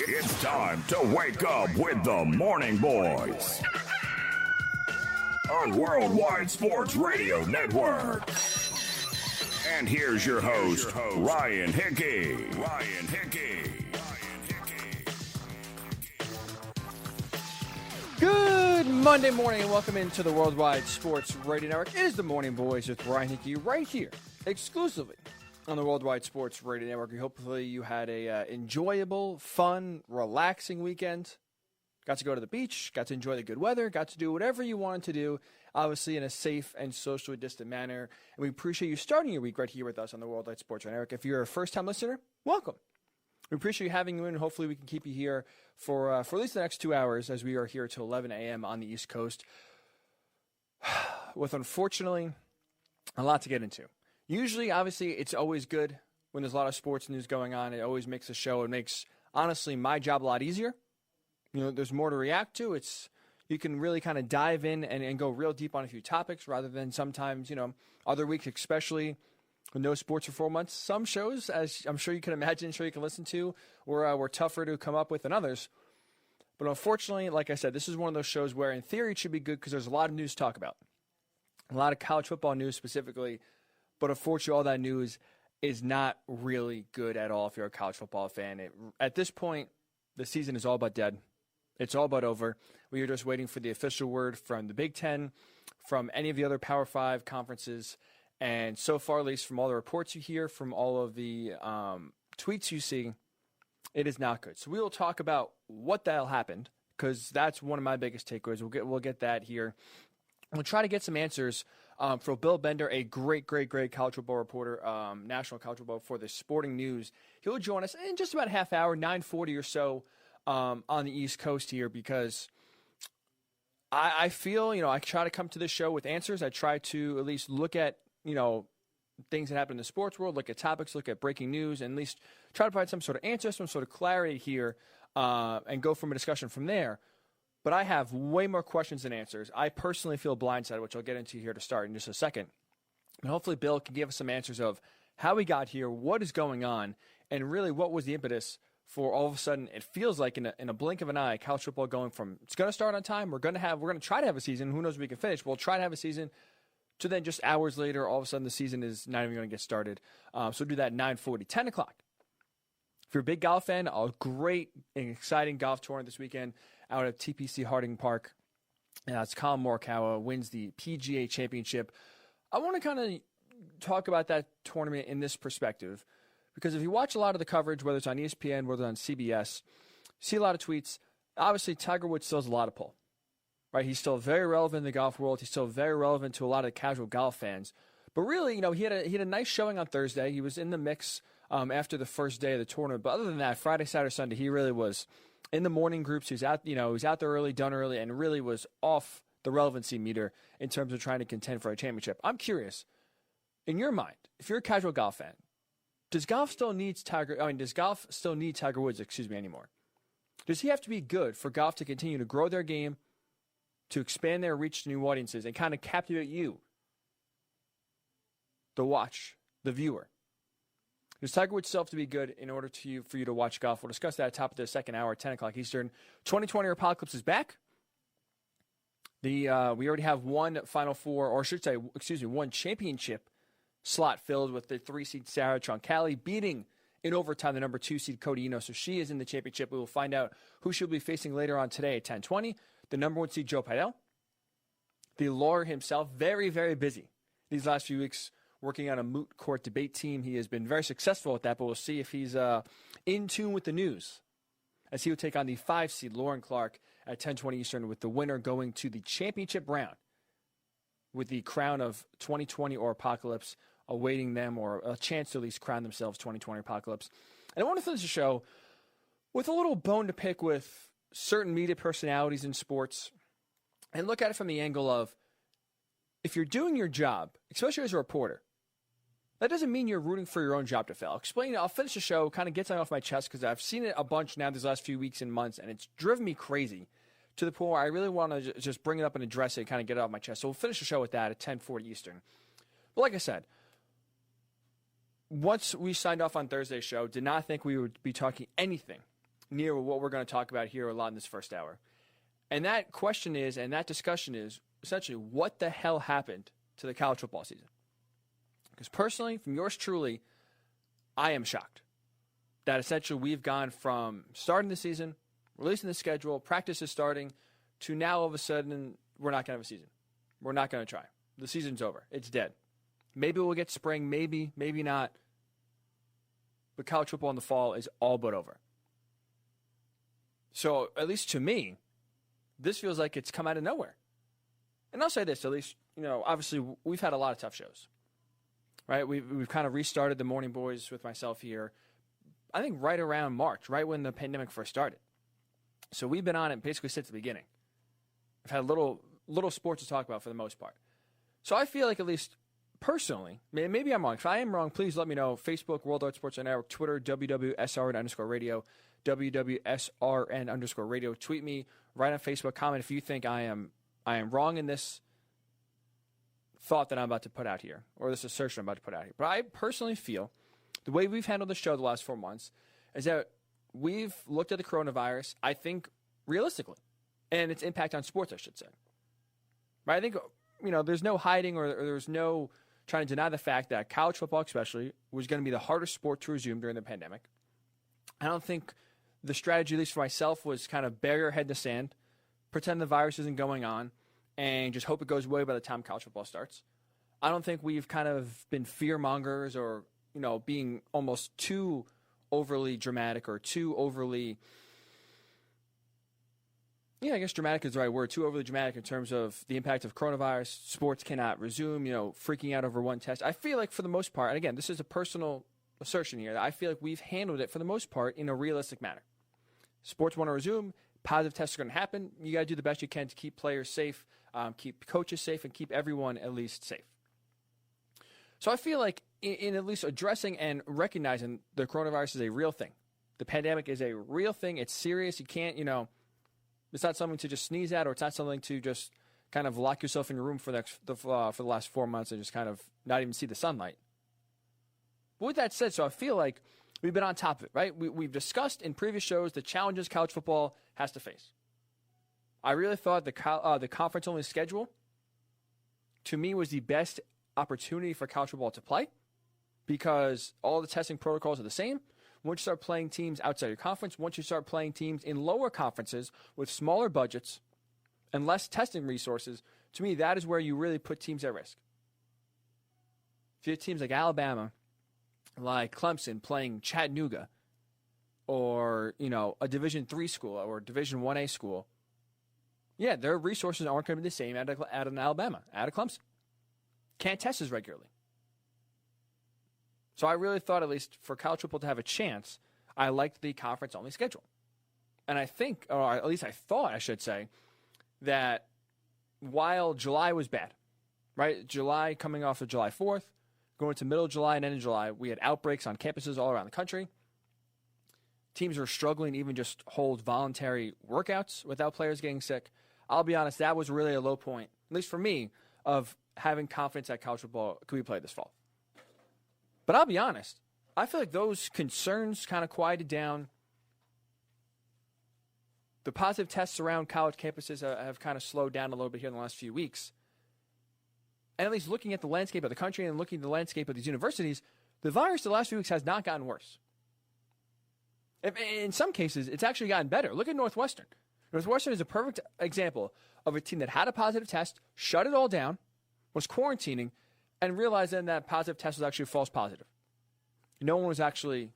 It's time to wake up with the Morning Boys on Worldwide Sports Radio Network. And here's your host, Ryan Hickey. Good Monday morning and welcome into the Worldwide Sports Radio Network. It is the Morning Boys with Ryan Hickey right here, exclusively on the Worldwide Sports Radio Network. Hopefully you had a enjoyable, fun, relaxing weekend. Got to go to the beach, got to enjoy the good weather, got to do whatever you wanted to do, obviously in a safe and socially distant manner. And we appreciate you starting your week right here with us on the Worldwide Sports Radio Network. If you're a first-time listener, welcome. We appreciate having you in, and hopefully we can keep you here for at least the next 2 hours as we are here till 11 a.m. on the East Coast with, unfortunately, a lot to get into. Usually, obviously, it's always good when there's a lot of sports news going on. It always makes the show. It makes, honestly, my job a lot easier. You know, there's more to react to. You can really kind of dive in and go real deep on a few topics rather than sometimes, other weeks, especially with no sports for 4 months. Some shows, as I'm sure you can imagine, you can listen to, were tougher to come up with than others. But unfortunately, like I said, this is one of those shows where in theory it should be good because there's a lot of news to talk about. A lot of college football news specifically. But unfortunately, all that news is not really good at all if you're a college football fan. At this point, the season is all but dead. It's all but over. We are just waiting for the official word from the Big Ten, from any of the other Power 5 conferences. And so far, at least from all the reports you hear, from all of the tweets you see, it is not good. So we will talk about what the hell happened, because that's one of my biggest takeaways. We'll get that here. We'll try to get some answers for Bill Bender, a great college football reporter, national college football for the Sporting News. He'll join us in just about a half hour, 9:40 or so on the East Coast here, because I feel, I try to come to this show with answers. I try to at least look at, things that happen in the sports world, look at topics, look at breaking news, and at least try to provide some sort of answer, some sort of clarity here, and go from a discussion from there. But I have way more questions than answers. I personally feel blindsided, which I'll get into here to start in just a second. And hopefully Bill can give us some answers of how we got here, what is going on, and really what was the impetus for all of a sudden, it feels like in a blink of an eye, college football going from it's going to start on time, we're going to try to have a season, who knows if we can finish, we'll try to have a season, to then just hours later, all of a sudden the season is not even going to get started. So we'll do that at 9:40, 10 o'clock. If you're a big golf fan, a great and exciting golf tournament this weekend out at TPC Harding Park. It's Colin Morikawa wins the PGA Championship. I want to kind of talk about that tournament in this perspective, because if you watch a lot of the coverage, whether it's on ESPN, whether it's on CBS, you see a lot of tweets. Obviously, Tiger Woods still has a lot of pull. Right, he's still very relevant in the golf world. He's still very relevant to a lot of casual golf fans. But really, he had a nice showing on Thursday. He was in the mix after the first day of the tournament. But other than that, Friday, Saturday, Sunday, he really was in the morning groups. He was out, he was out there early, done early, and really was off the relevancy meter in terms of trying to contend for a championship. I'm curious, in your mind, if you're a casual golf fan, does golf still need Tiger Woods, anymore? Does he have to be good for golf to continue to grow their game, to expand their reach to new audiences, and kind of captivate you, the viewer? Does Tiger Woods still have to be good in order for you to watch golf? We'll discuss that at the top of the second hour, 10 o'clock Eastern. 2020 Apocalypse is back. We already have one Final Four, or one championship slot filled with the 3-seed Sarah Troncalli beating in overtime the number 2 seed Cody Eno. So she is in the championship. We will find out who she'll be facing later on today at 10:20. The number 1 seed Joe Pidell, the lawyer himself, very, very busy these last few weeks working on a moot court debate team. He has been very successful at that, but we'll see if he's in tune with the news, as he will take on the 5 seed Lauren Clark at 10:20 Eastern, with the winner going to the championship round with the crown of 2020 or Apocalypse awaiting them, or a chance to at least crown themselves 2020 Apocalypse. And I want to finish the show with a little bone to pick with certain media personalities in sports, and look at it from the angle of, if you're doing your job, especially as a reporter, that doesn't mean you're rooting for your own job to fail. I'll finish the show, kind of get something off my chest, because I've seen it a bunch now these last few weeks and months, and it's driven me crazy to the point where I really want to just bring it up and address it and kind of get it off my chest. So we'll finish the show with that at 10:40 Eastern. But like I said, once we signed off on Thursday's show, did not think we would be talking anything near what we're going to talk about here a lot in this first hour. And that question is, and that discussion is, essentially, what the hell happened to the college football season? Because personally, from yours truly, I am shocked that essentially we've gone from starting the season, releasing the schedule, practices starting, to now all of a sudden we're not going to have a season. We're not going to try. The season's over. It's dead. Maybe we'll get spring, maybe not. But college football in the fall is all but over. So, at least to me, this feels like it's come out of nowhere. And I'll say this, at least, obviously we've had a lot of tough shows. Right? We've kind of restarted the Morning Boys with myself here, I think right around March, right when the pandemic first started. So we've been on it basically since the beginning. I've had little sports to talk about for the most part. So I feel like, at least personally, maybe I'm wrong. If I am wrong, please let me know. Facebook, World Art Sports Network, Twitter, WWSRN_radio, WWSRN_radio. Tweet me, write on Facebook, comment if you think I am wrong in this thought that I'm about to put out here, or this assertion I'm about to put out here. But I personally feel the way we've handled the show the last 4 months is that we've looked at the coronavirus, I think, realistically, and its impact on sports, I should say. Right? I think, there's no hiding or there's no trying to deny the fact that college football especially was going to be the hardest sport to resume during the pandemic. I don't think the strategy, at least for myself, was kind of bury your head in the sand, pretend the virus isn't going on, and just hope it goes away by the time college football starts. I don't think we've kind of been fear-mongers or, being almost too overly dramatic or too overly, I guess dramatic is the right word, too overly dramatic in terms of the impact of coronavirus. Sports cannot resume, freaking out over one test. I feel like for the most part, and again, this is a personal assertion here, that I feel like we've handled it for the most part in a realistic manner. Sports want to resume. Positive tests are going to happen. You got to do the best you can to keep players safe, keep coaches safe, and keep everyone at least safe. So I feel like in at least addressing and recognizing the coronavirus is a real thing. The pandemic is a real thing. It's serious. You can't, it's not something to just sneeze at, or it's not something to just kind of lock yourself in your room for the last 4 months and just kind of not even see the sunlight. But with that said, so I feel like we've been on top of it, right? We've discussed in previous shows the challenges college football has to face. I really thought the conference-only schedule, to me, was the best opportunity for college football to play because all the testing protocols are the same. Once you start playing teams outside your conference, once you start playing teams in lower conferences with smaller budgets and less testing resources, to me, that is where you really put teams at risk. If you have teams like Alabama, like Clemson playing Chattanooga, or, a Division III school or Division 1A school, yeah, their resources aren't going to be the same at an Alabama, at a Clemson. Can't test as regularly. So I really thought, at least for college football to have a chance, I liked the conference-only schedule. And I think, or at least I thought, I should say, that while July was bad, right? July coming off of July 4th, going to middle of July and end of July, we had outbreaks on campuses all around the country. Teams were struggling to even just hold voluntary workouts without players getting sick. I'll be honest, that was really a low point, at least for me, of having confidence that college football could be played this fall. But I'll be honest, I feel like those concerns kind of quieted down. The positive tests around college campuses have kind of slowed down a little bit here in the last few weeks. And at least looking at the landscape of the country and looking at the landscape of these universities, the virus the last few weeks has not gotten worse. In some cases, it's actually gotten better. Look at Northwestern. Northwestern is a perfect example of a team that had a positive test, shut it all down, was quarantining, and realized then that positive test was actually a false positive. No one actually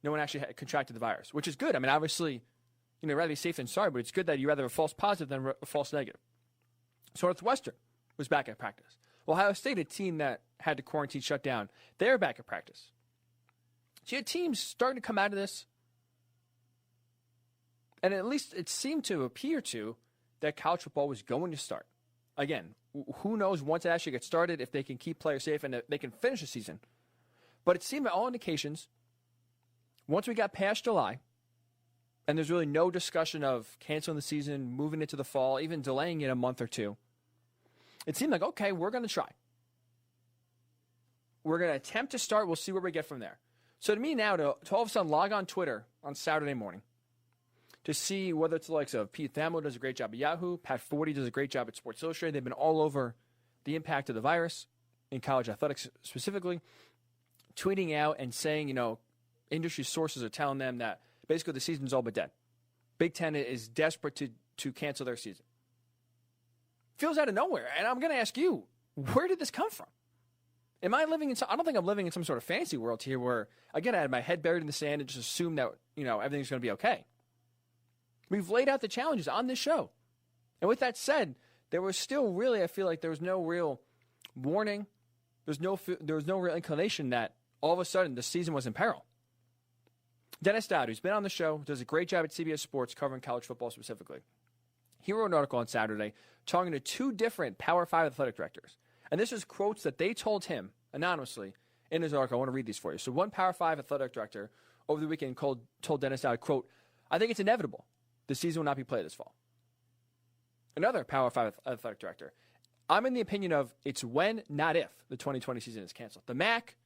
had contracted the virus, which is good. I mean, obviously, rather be safe than sorry, but it's good that you rather have a false positive than a false negative. So Northwestern was back at practice. Ohio State, a team that had to quarantine shut down, they're back at practice. So you had teams starting to come out of this, and at least it seemed to appear to that college football was going to start. Again, who knows once it actually gets started if they can keep players safe and they can finish the season. But it seemed by all indications, once we got past July, and there's really no discussion of canceling the season, moving it to the fall, even delaying it a month or two, it seemed like, okay, we're going to try. We're going to attempt to start. We'll see where we get from there. So to me now, to all of a sudden log on Twitter on Saturday morning to see whether it's the likes of Pete Thamel does a great job at Yahoo, Pat Forty does a great job at Sports Illustrated. They've been all over the impact of the virus in college athletics specifically, tweeting out and saying, industry sources are telling them that basically the season's all but dead. Big Ten is desperate to cancel their season. Feels out of nowhere. And I'm going to ask you, where did this come from? Am I living in I don't think I'm living in some sort of fantasy world here where, again, I had my head buried in the sand and just assumed that, everything's going to be okay. We've laid out the challenges on this show. And with that said, there was still really, I feel like there was no real warning. There was no real inclination that all of a sudden the season was in peril. Dennis Dodd, who's been on the show, does a great job at CBS Sports covering college football specifically. He wrote an article on Saturday talking to two different Power 5 athletic directors. And this is quotes that they told him anonymously in his article. I want to read these for you. So one Power 5 athletic director over the weekend told Dennis Dodd, quote, "I think it's inevitable the season will not be played this fall." Another Power 5 athletic director, "I'm in the opinion of it's when, not if, the 2020 season is canceled." The MAC,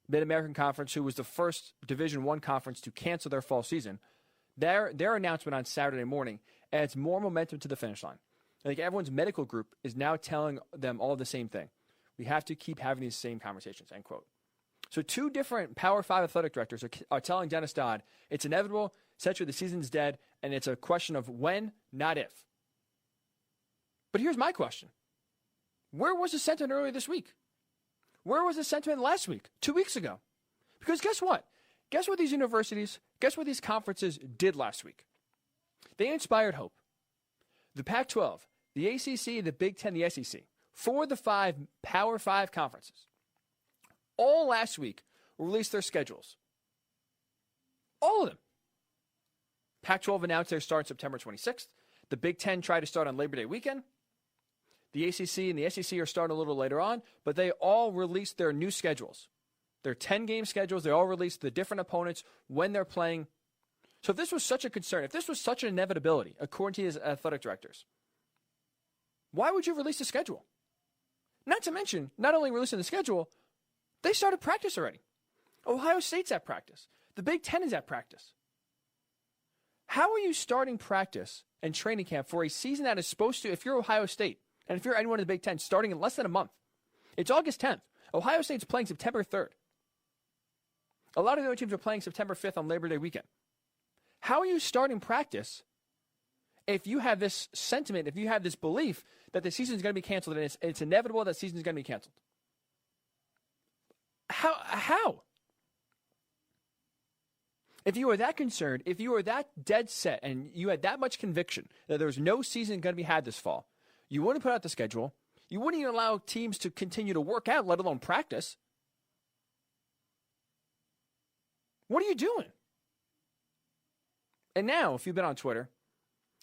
Mid-American Conference, who was the first Division I conference to cancel their fall season, their announcement on Saturday morning adds more momentum to the finish line. I think everyone's medical group is now telling them all the same thing. We have to keep having these same conversations, end quote. So two different Power 5 athletic directors are telling Dennis Dodd it's inevitable, essentially the season's dead, and it's a question of when, not if. But here's my question. Where was the sentiment earlier this week? Where was the sentiment last week, 2 weeks ago? Because guess what? Guess what these universities, guess what these conferences did last week? They inspired hope. The Pac-12, the ACC, the Big Ten, the SEC, for the 5 Power 5 conferences, all last week released their schedules. All of them. Pac-12 announced their start September 26th. The Big Ten tried to start on Labor Day weekend. The ACC and the SEC are starting a little later on, but they all released their new schedules. Their 10-game schedules, they all released the different opponents when they're playing. So if this was such a concern, if this was such an inevitability, according to his athletic directors, why would you release the schedule? Not to mention, not only releasing the schedule, they started practice already. Ohio State's at practice. The Big Ten is at practice. How are you starting practice and training camp for a season that is supposed to, if you're Ohio State, and if you're anyone in the Big Ten, starting in less than a month? It's August 10th. Ohio State's playing September 3rd. A lot of the other teams are playing September 5th on Labor Day weekend. How are you starting practice if you have this sentiment, if you have this belief that the season is going to be canceled and it's inevitable that the season is going to be canceled? How? If you are that concerned, if you are that dead set and you had that much conviction that there's no season going to be had this fall, you wouldn't put out the schedule. You wouldn't even allow teams to continue to work out, let alone practice. What are you doing? And now, if you've been on Twitter,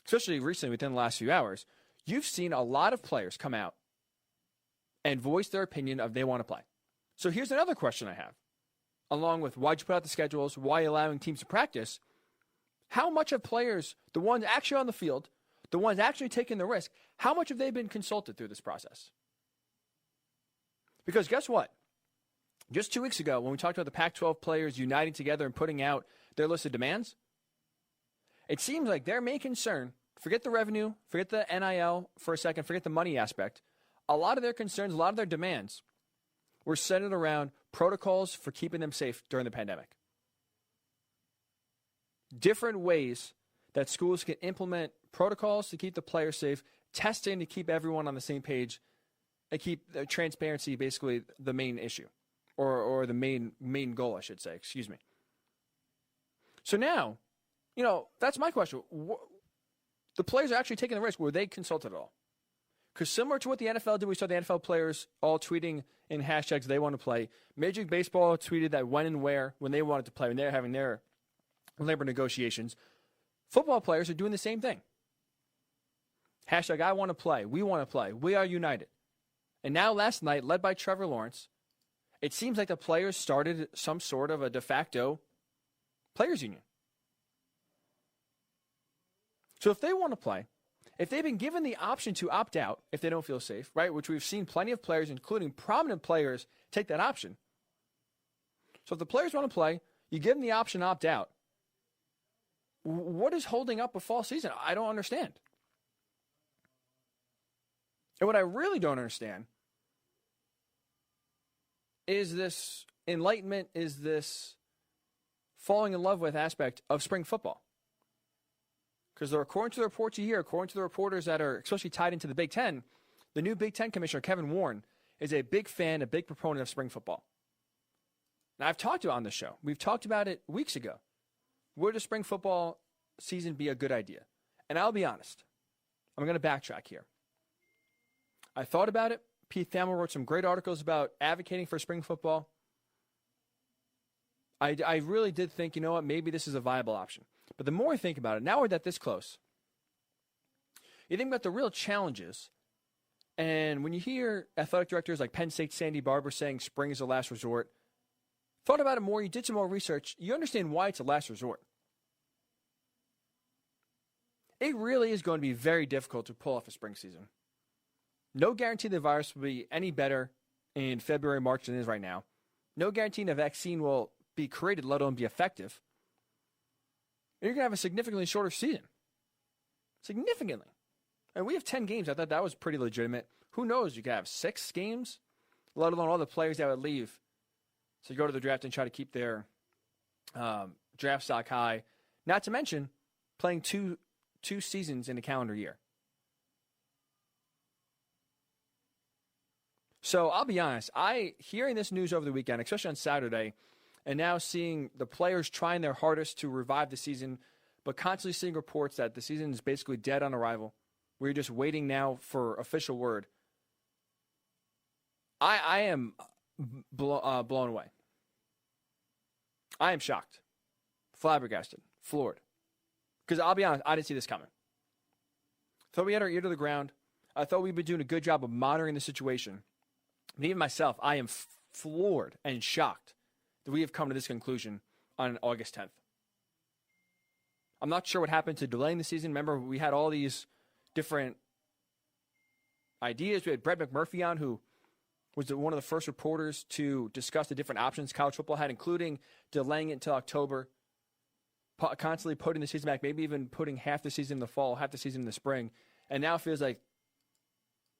especially recently within the last few hours, you've seen a lot of players come out and voice their opinion of they want to play. So here's another question I have. Along with why'd you put out the schedules, why allowing teams to practice, how much have players, the ones actually on the field, the ones actually taking the risk, how much have they been consulted through this process? Because guess what? Just 2 weeks ago, when we talked about the Pac-12 players uniting together and putting out their list of demands, it seems like their main concern, forget the revenue, forget the NIL for a second, forget the money aspect, a lot of their concerns, a lot of their demands were centered around protocols for keeping them safe during the pandemic. Different ways that schools can implement protocols to keep the players safe, testing to keep everyone on the same page, and keep transparency basically the main issue, or the main goal, I should say. Excuse me. So now, that's my question. The players are actually taking the risk. Were they consulted at all? Because similar to what the NFL did, we saw the NFL players all tweeting in hashtags they want to play. Major League Baseball tweeted that when and where, when they wanted to play, when they were having their labor negotiations. Football players are doing the same thing. Hashtag I want to play. We want to play. We are united. And now last night, led by Trevor Lawrence, it seems like the players started some sort of a de facto players union. So if they want to play, if they've been given the option to opt out if they don't feel safe, right, which we've seen plenty of players, including prominent players, take that option. So if the players want to play, you give them the option to opt out. What is holding up a fall season? I don't understand. And what I really don't understand is this enlightenment, is this falling in love with aspect of spring football. Because according to the reports you hear, according to the reporters that are especially tied into the Big Ten, the new Big Ten commissioner, Kevin Warren, is a big fan, a big proponent of spring football. Now, I've talked about it on the show. We've talked about it weeks ago. Would a spring football season be a good idea? And I'll be honest. I'm going to backtrack here. I thought about it. Pete Thamel wrote some great articles about advocating for spring football. I really did think, you know what, maybe this is a viable option. But the more I think about it, now we're that this close, you think about the real challenges. And when you hear athletic directors like Penn State Sandy Barbour saying spring is a last resort, thought about it more, you did some more research, you understand why it's a last resort. It really is going to be very difficult to pull off a spring season. No guarantee the virus will be any better in February, March than it is right now. No guarantee the vaccine will be created, let alone be effective. You're going to have a significantly shorter season. Significantly. And we have 10 games. I thought that was pretty legitimate. Who knows? You could have 6 games, let alone all the players that would leave. So you go to the draft and try to keep their draft stock high. Not to mention playing two seasons in a calendar year. So I'll be honest. Hearing this news over the weekend, especially on Saturday, and now seeing the players trying their hardest to revive the season, but constantly seeing reports that the season is basically dead on arrival. We're just waiting now for official word. I am blown away. I am shocked, flabbergasted, floored. Because I'll be honest, I didn't see this coming. Thought we had our ear to the ground. I thought we'd been doing a good job of monitoring the situation. And even myself, I am floored and shocked that we have come to this conclusion on August 10th. I'm not sure what happened to delaying the season. Remember, we had all these different ideas. We had Brett McMurphy on, who was one of the first reporters to discuss the different options college football had, including delaying it until October, constantly putting the season back, maybe even putting half the season in the fall, half the season in the spring. And now it feels like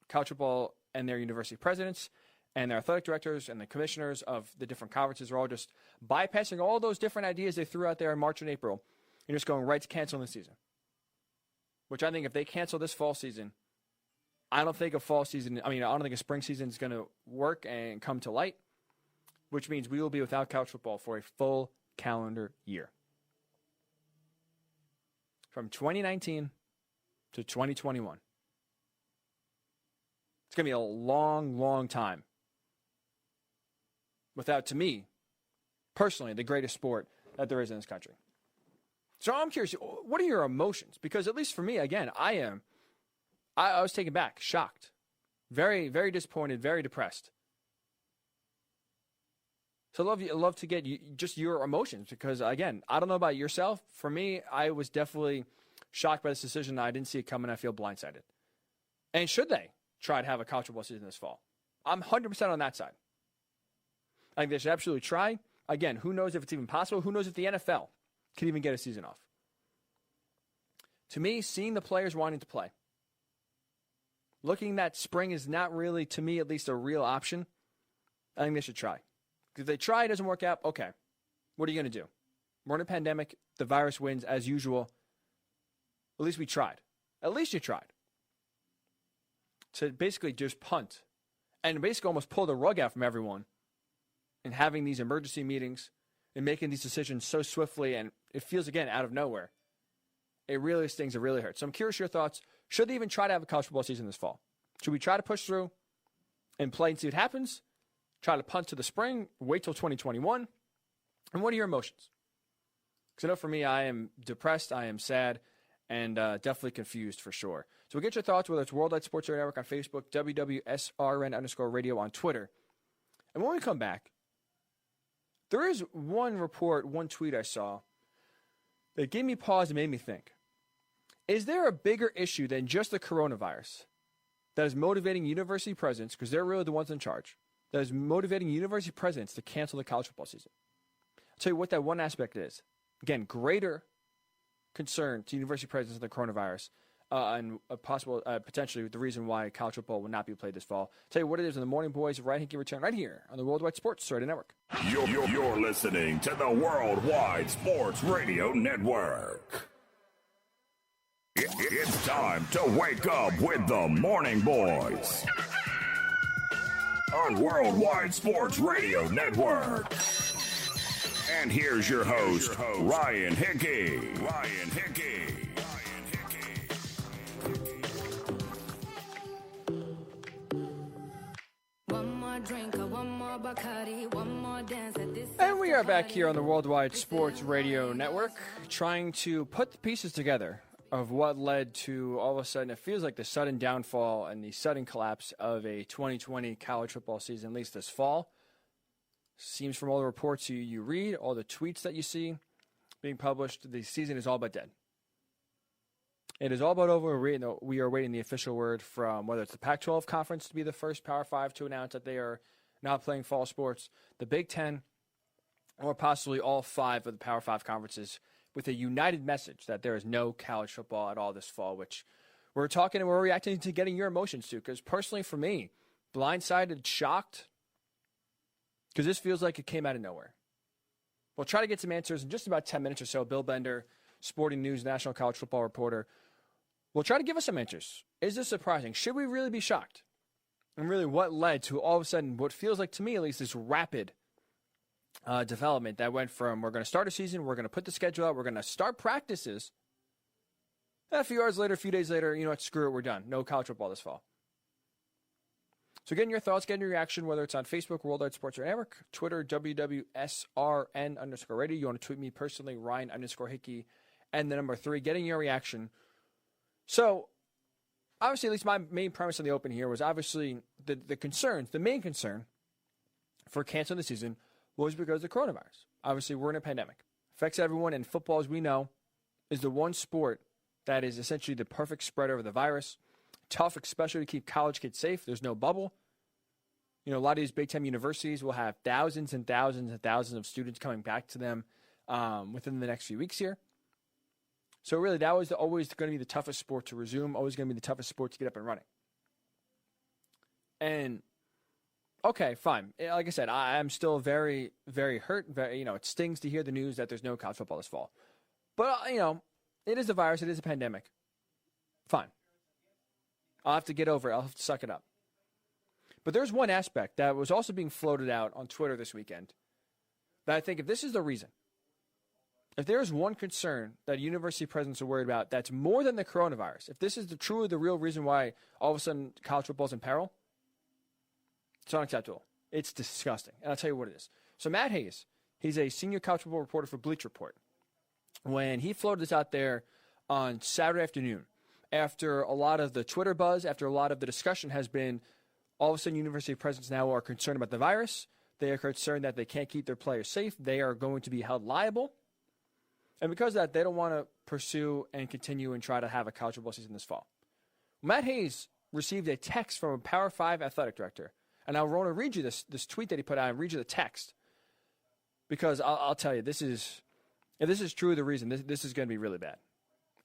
college football and their university presidents and their athletic directors and the commissioners of the different conferences are all just bypassing all those different ideas they threw out there in March and April and just going right to canceling the season. Which I think if they cancel this fall season, I don't think a spring season is going to work and come to light, which means we will be without college football for a full calendar year. From 2019 to 2021. It's going to be a long, long time without, to me, personally, the greatest sport that there is in this country. So I'm curious, what are your emotions? Because at least for me, again, I was taken back, shocked, very, very disappointed, very depressed. So I'd love to get just your emotions because, again, I don't know about yourself. For me, I was definitely shocked by this decision. I didn't see it coming. I feel blindsided. And should they try to have a college football season this fall? I'm 100% on that side. I think they should absolutely try. Again, who knows if it's even possible? Who knows if the NFL can even get a season off? To me, seeing the players wanting to play, looking that spring is not really, to me at least, a real option, I think they should try. If they try, it doesn't work out, okay. What are you going to do? We're in a pandemic. The virus wins as usual. At least we tried. At least you tried. To basically just punt and basically almost pull the rug out from everyone and having these emergency meetings and making these decisions so swiftly, and it feels, again, out of nowhere. It really stings. It really hurts. So I'm curious your thoughts. Should they even try to have a college football season this fall? Should we try to push through and play and see what happens? Try to punt to the spring? Wait till 2021? And what are your emotions? Because I know for me, I am depressed, I am sad, and definitely confused for sure. So we'll get your thoughts, whether it's Worldwide Sports Radio Network on Facebook, WWSRN_radio on Twitter. And when we come back, there is one report, one tweet I saw that gave me pause and made me think. Is there a bigger issue than just the coronavirus that is motivating university presidents, because they're really the ones in charge, that is motivating university presidents to cancel the college football season? I'll tell you what that one aspect is. Again, greater concern to university presidents of the coronavirus and a possible, potentially the reason why college football will not be played this fall. Tell you what it is in the Morning Boys. Ryan Hickey return right here on the Worldwide Sports Radio Network. You're listening to the Worldwide Sports Radio Network. It's time to wake up with the Morning Boys on Worldwide Sports Radio Network. And here's your host, Ryan Hickey. Ryan Hickey. One more drink, one more Bacardi, one more dance at this. And we are back here on the Worldwide Sports Radio Network, trying to put the pieces together of what led to all of a sudden it feels like the sudden downfall and the sudden collapse of a 2020 college football season, at least this fall. Seems from all the reports you read, all the tweets that you see being published, the season is all but dead. It is all but over. We are waiting the official word from whether it's the Pac-12 conference to be the first Power 5 to announce that they are not playing fall sports, the Big Ten, or possibly all 5 of the Power 5 conferences with a united message that there is no college football at all this fall, which we're talking and we're reacting to getting your emotions to. Because personally for me, blindsided, shocked, because this feels like it came out of nowhere. We'll try to get some answers in just about 10 minutes or so. Bill Bender, Sporting News, National College Football Reporter, will try to give us some answers. Is this surprising? Should we really be shocked? And really what led to all of a sudden what feels like to me at least this rapid development that went from we're going to start a season, we're going to put the schedule out, we're going to start practices. And a few hours later, a few days later, you know what, screw it, we're done. No college football this fall. So getting your thoughts, getting your reaction, whether it's on Facebook, Worldwide Sports Radio Network, Twitter, WWSRN_radio. You want to tweet me personally, Ryan_Hickey, and the number 3, getting your reaction. So obviously, at least my main premise on the open here was obviously the concerns, the main concern for canceling the season was because of the coronavirus. Obviously, we're in a pandemic. Affects everyone, and football, as we know, is the one sport that is essentially the perfect spreader of the virus. Tough, especially to keep college kids safe. There's no bubble. You know, a lot of these Big Ten universities will have thousands and thousands and thousands of students coming back to them within the next few weeks here. So really, that was always going to be the toughest sport to resume, always going to be the toughest sport to get up and running. And okay, fine. Like I said, I'm still very, very hurt. It stings to hear the news that there's no college football this fall. But, it is a virus. It is a pandemic. Fine. I'll have to get over it. I'll have to suck it up. But there's one aspect that was also being floated out on Twitter this weekend that I think if this is the reason, if there is one concern that university presidents are worried about that's more than the coronavirus, if this is truly the real reason why all of a sudden college football is in peril, it's unacceptable. It's disgusting. And I'll tell you what it is. So Matt Hayes, he's a senior college football reporter for Bleacher Report. When he floated this out there on Saturday afternoon, after a lot of the Twitter buzz, after a lot of the discussion has been, all of a sudden university presidents now are concerned about the virus. They are concerned that they can't keep their players safe. They are going to be held liable. And because of that, they don't want to pursue and continue and try to have a college football season this fall. Matt Hayes received a text from a Power 5 athletic director. And I want to read you this tweet that he put out and read you the text. Because I'll tell you, if this is true, the reason, this is going to be really bad.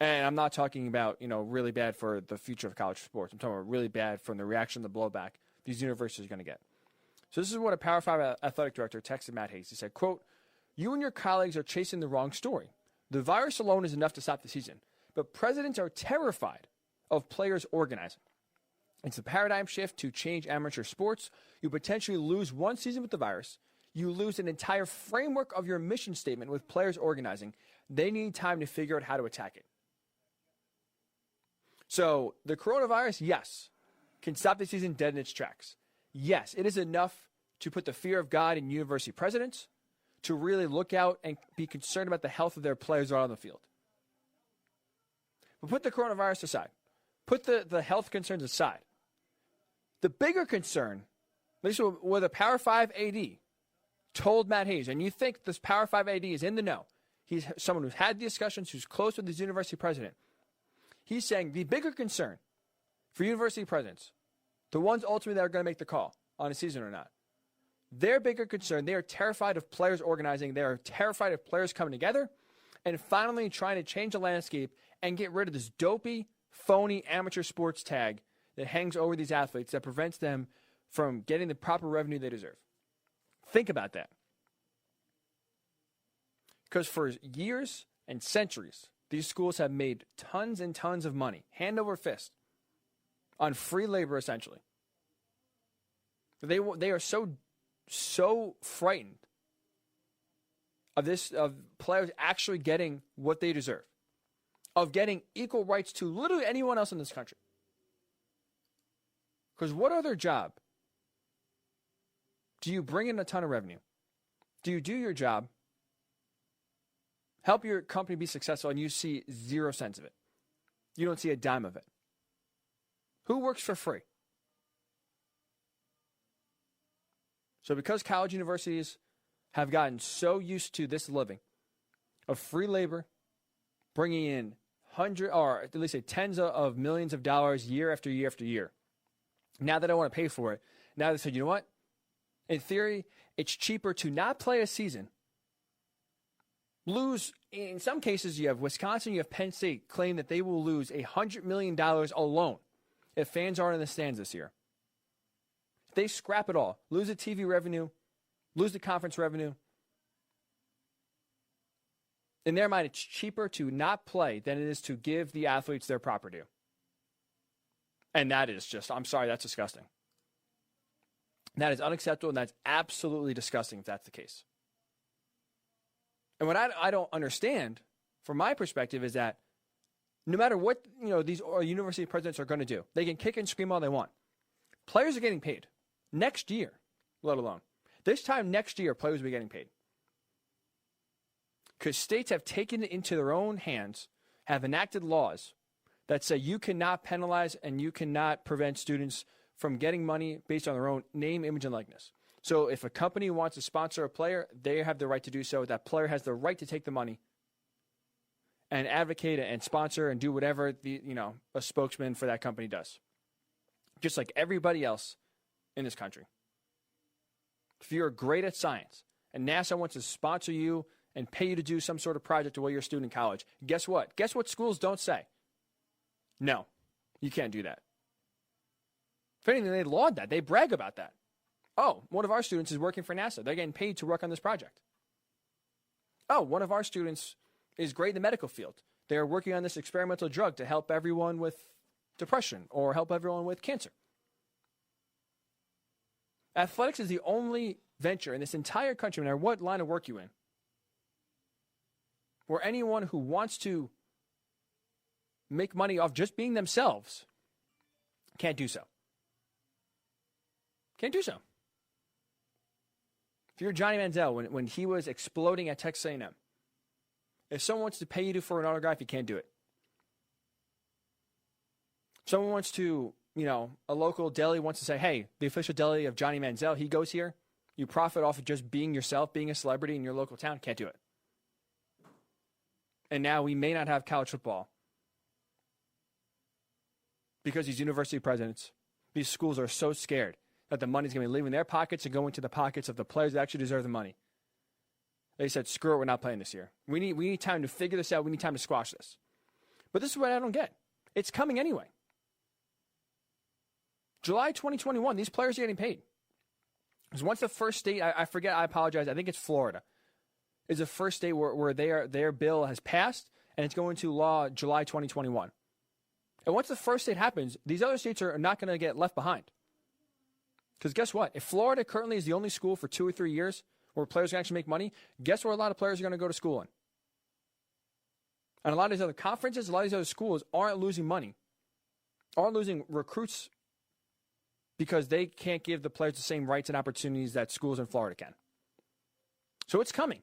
And I'm not talking about, really bad for the future of college sports. I'm talking about really bad from the reaction, the blowback these universities are going to get. So this is what a Power 5 athletic director texted Matt Hayes. He said, quote, "You and your colleagues are chasing the wrong story. The virus alone is enough to stop the season. But presidents are terrified of players organizing. It's a paradigm shift to change amateur sports. You potentially lose one season with the virus. You lose an entire framework of your mission statement with players organizing. They need time to figure out how to attack it." So the coronavirus, yes, can stop the season dead in its tracks. Yes, it is enough to put the fear of God in university presidents to really look out and be concerned about the health of their players out on the field. But put the coronavirus aside. Put the health concerns aside. The bigger concern, at least what a Power 5 AD told Matt Hayes, and you think this Power 5 AD is in the know. He's someone who's had discussions, who's close with his university president. He's saying the bigger concern for university presidents, the ones ultimately that are going to make the call on a season or not, their bigger concern, they are terrified of players organizing. They are terrified of players coming together. and finally trying to change the landscape and get rid of this dopey, phony amateur sports tag that hangs over these athletes that prevents them from getting the proper revenue they deserve. Think about that. Because for years and centuries, these schools have made tons and tons of money, hand over fist, on free labor, essentially. They are so frightened of players actually getting what they deserve, of getting equal rights to literally anyone else in this country. Because what other job do you bring in a ton of revenue? Do you do your job, help your company be successful, and you see 0 cents of it? You don't see a dime of it. Who works for free? So because college universities have gotten so used to this living of free labor, bringing in or at least tens of millions of dollars year after year after year, now they don't want to pay for it. Now they said, you know what? In theory, it's cheaper to not play a season, lose. In some cases, you have Wisconsin, you have Penn State claim that they will lose $100 million alone if fans aren't in the stands this year. They scrap it all, lose the TV revenue, lose the conference revenue. In their mind, it's cheaper to not play than it is to give the athletes their proper due. And that is just, I'm sorry, that's disgusting. That is unacceptable, and that's absolutely disgusting if that's the case. And what I don't understand, from my perspective, is that no matter what these university presidents are going to do, they can kick and scream all they want. Players are getting paid next year, let alone. This time next year, players will be getting paid. Because states have taken it into their own hands, have enacted laws that say you cannot penalize and you cannot prevent students from getting money based on their own name, image, and likeness. So if a company wants to sponsor a player, they have the right to do so. That player has the right to take the money and advocate and sponsor and do whatever a spokesman for that company does. Just like everybody else in this country. If you're great at science and NASA wants to sponsor you and pay you to do some sort of project while you're a student in college, guess what? Guess what schools don't say? No, you can't do that. If anything, they laud that. They brag about that. Oh, one of our students is working for NASA. They're getting paid to work on this project. Oh, one of our students is great in the medical field. They're working on this experimental drug to help everyone with depression or help everyone with cancer. Athletics is the only venture in this entire country, no matter what line of work you're in, where anyone who wants to make money off just being themselves can't do so. Can't do so. If you're Johnny Manziel, when he was exploding at Texas A&M, if someone wants to pay you for an autograph, you can't do it. If someone wants to, a local deli wants to say, hey, the official deli of Johnny Manziel, he goes here. You profit off of just being yourself, being a celebrity in your local town. Can't do it. And now we may not have college football because these university presidents, these schools are so scared that the money's going to be leaving their pockets and going into the pockets of the players that actually deserve the money. They said, screw it, we're not playing this year. We need time to figure this out. We need time to squash this. But this is what I don't get. It's coming anyway. July 2021, these players are getting paid. Because once the first state, I forget, I apologize, I think it's Florida, is the first state where their bill has passed, and it's going to law July 2021. And once the first state happens, these other states are not going to get left behind. Because guess what? If Florida currently is the only school for 2 or 3 years where players can actually make money, guess where a lot of players are going to go to school in? And a lot of these other conferences, a lot of these other schools aren't losing money, aren't losing recruits because they can't give the players the same rights and opportunities that schools in Florida can. So it's coming.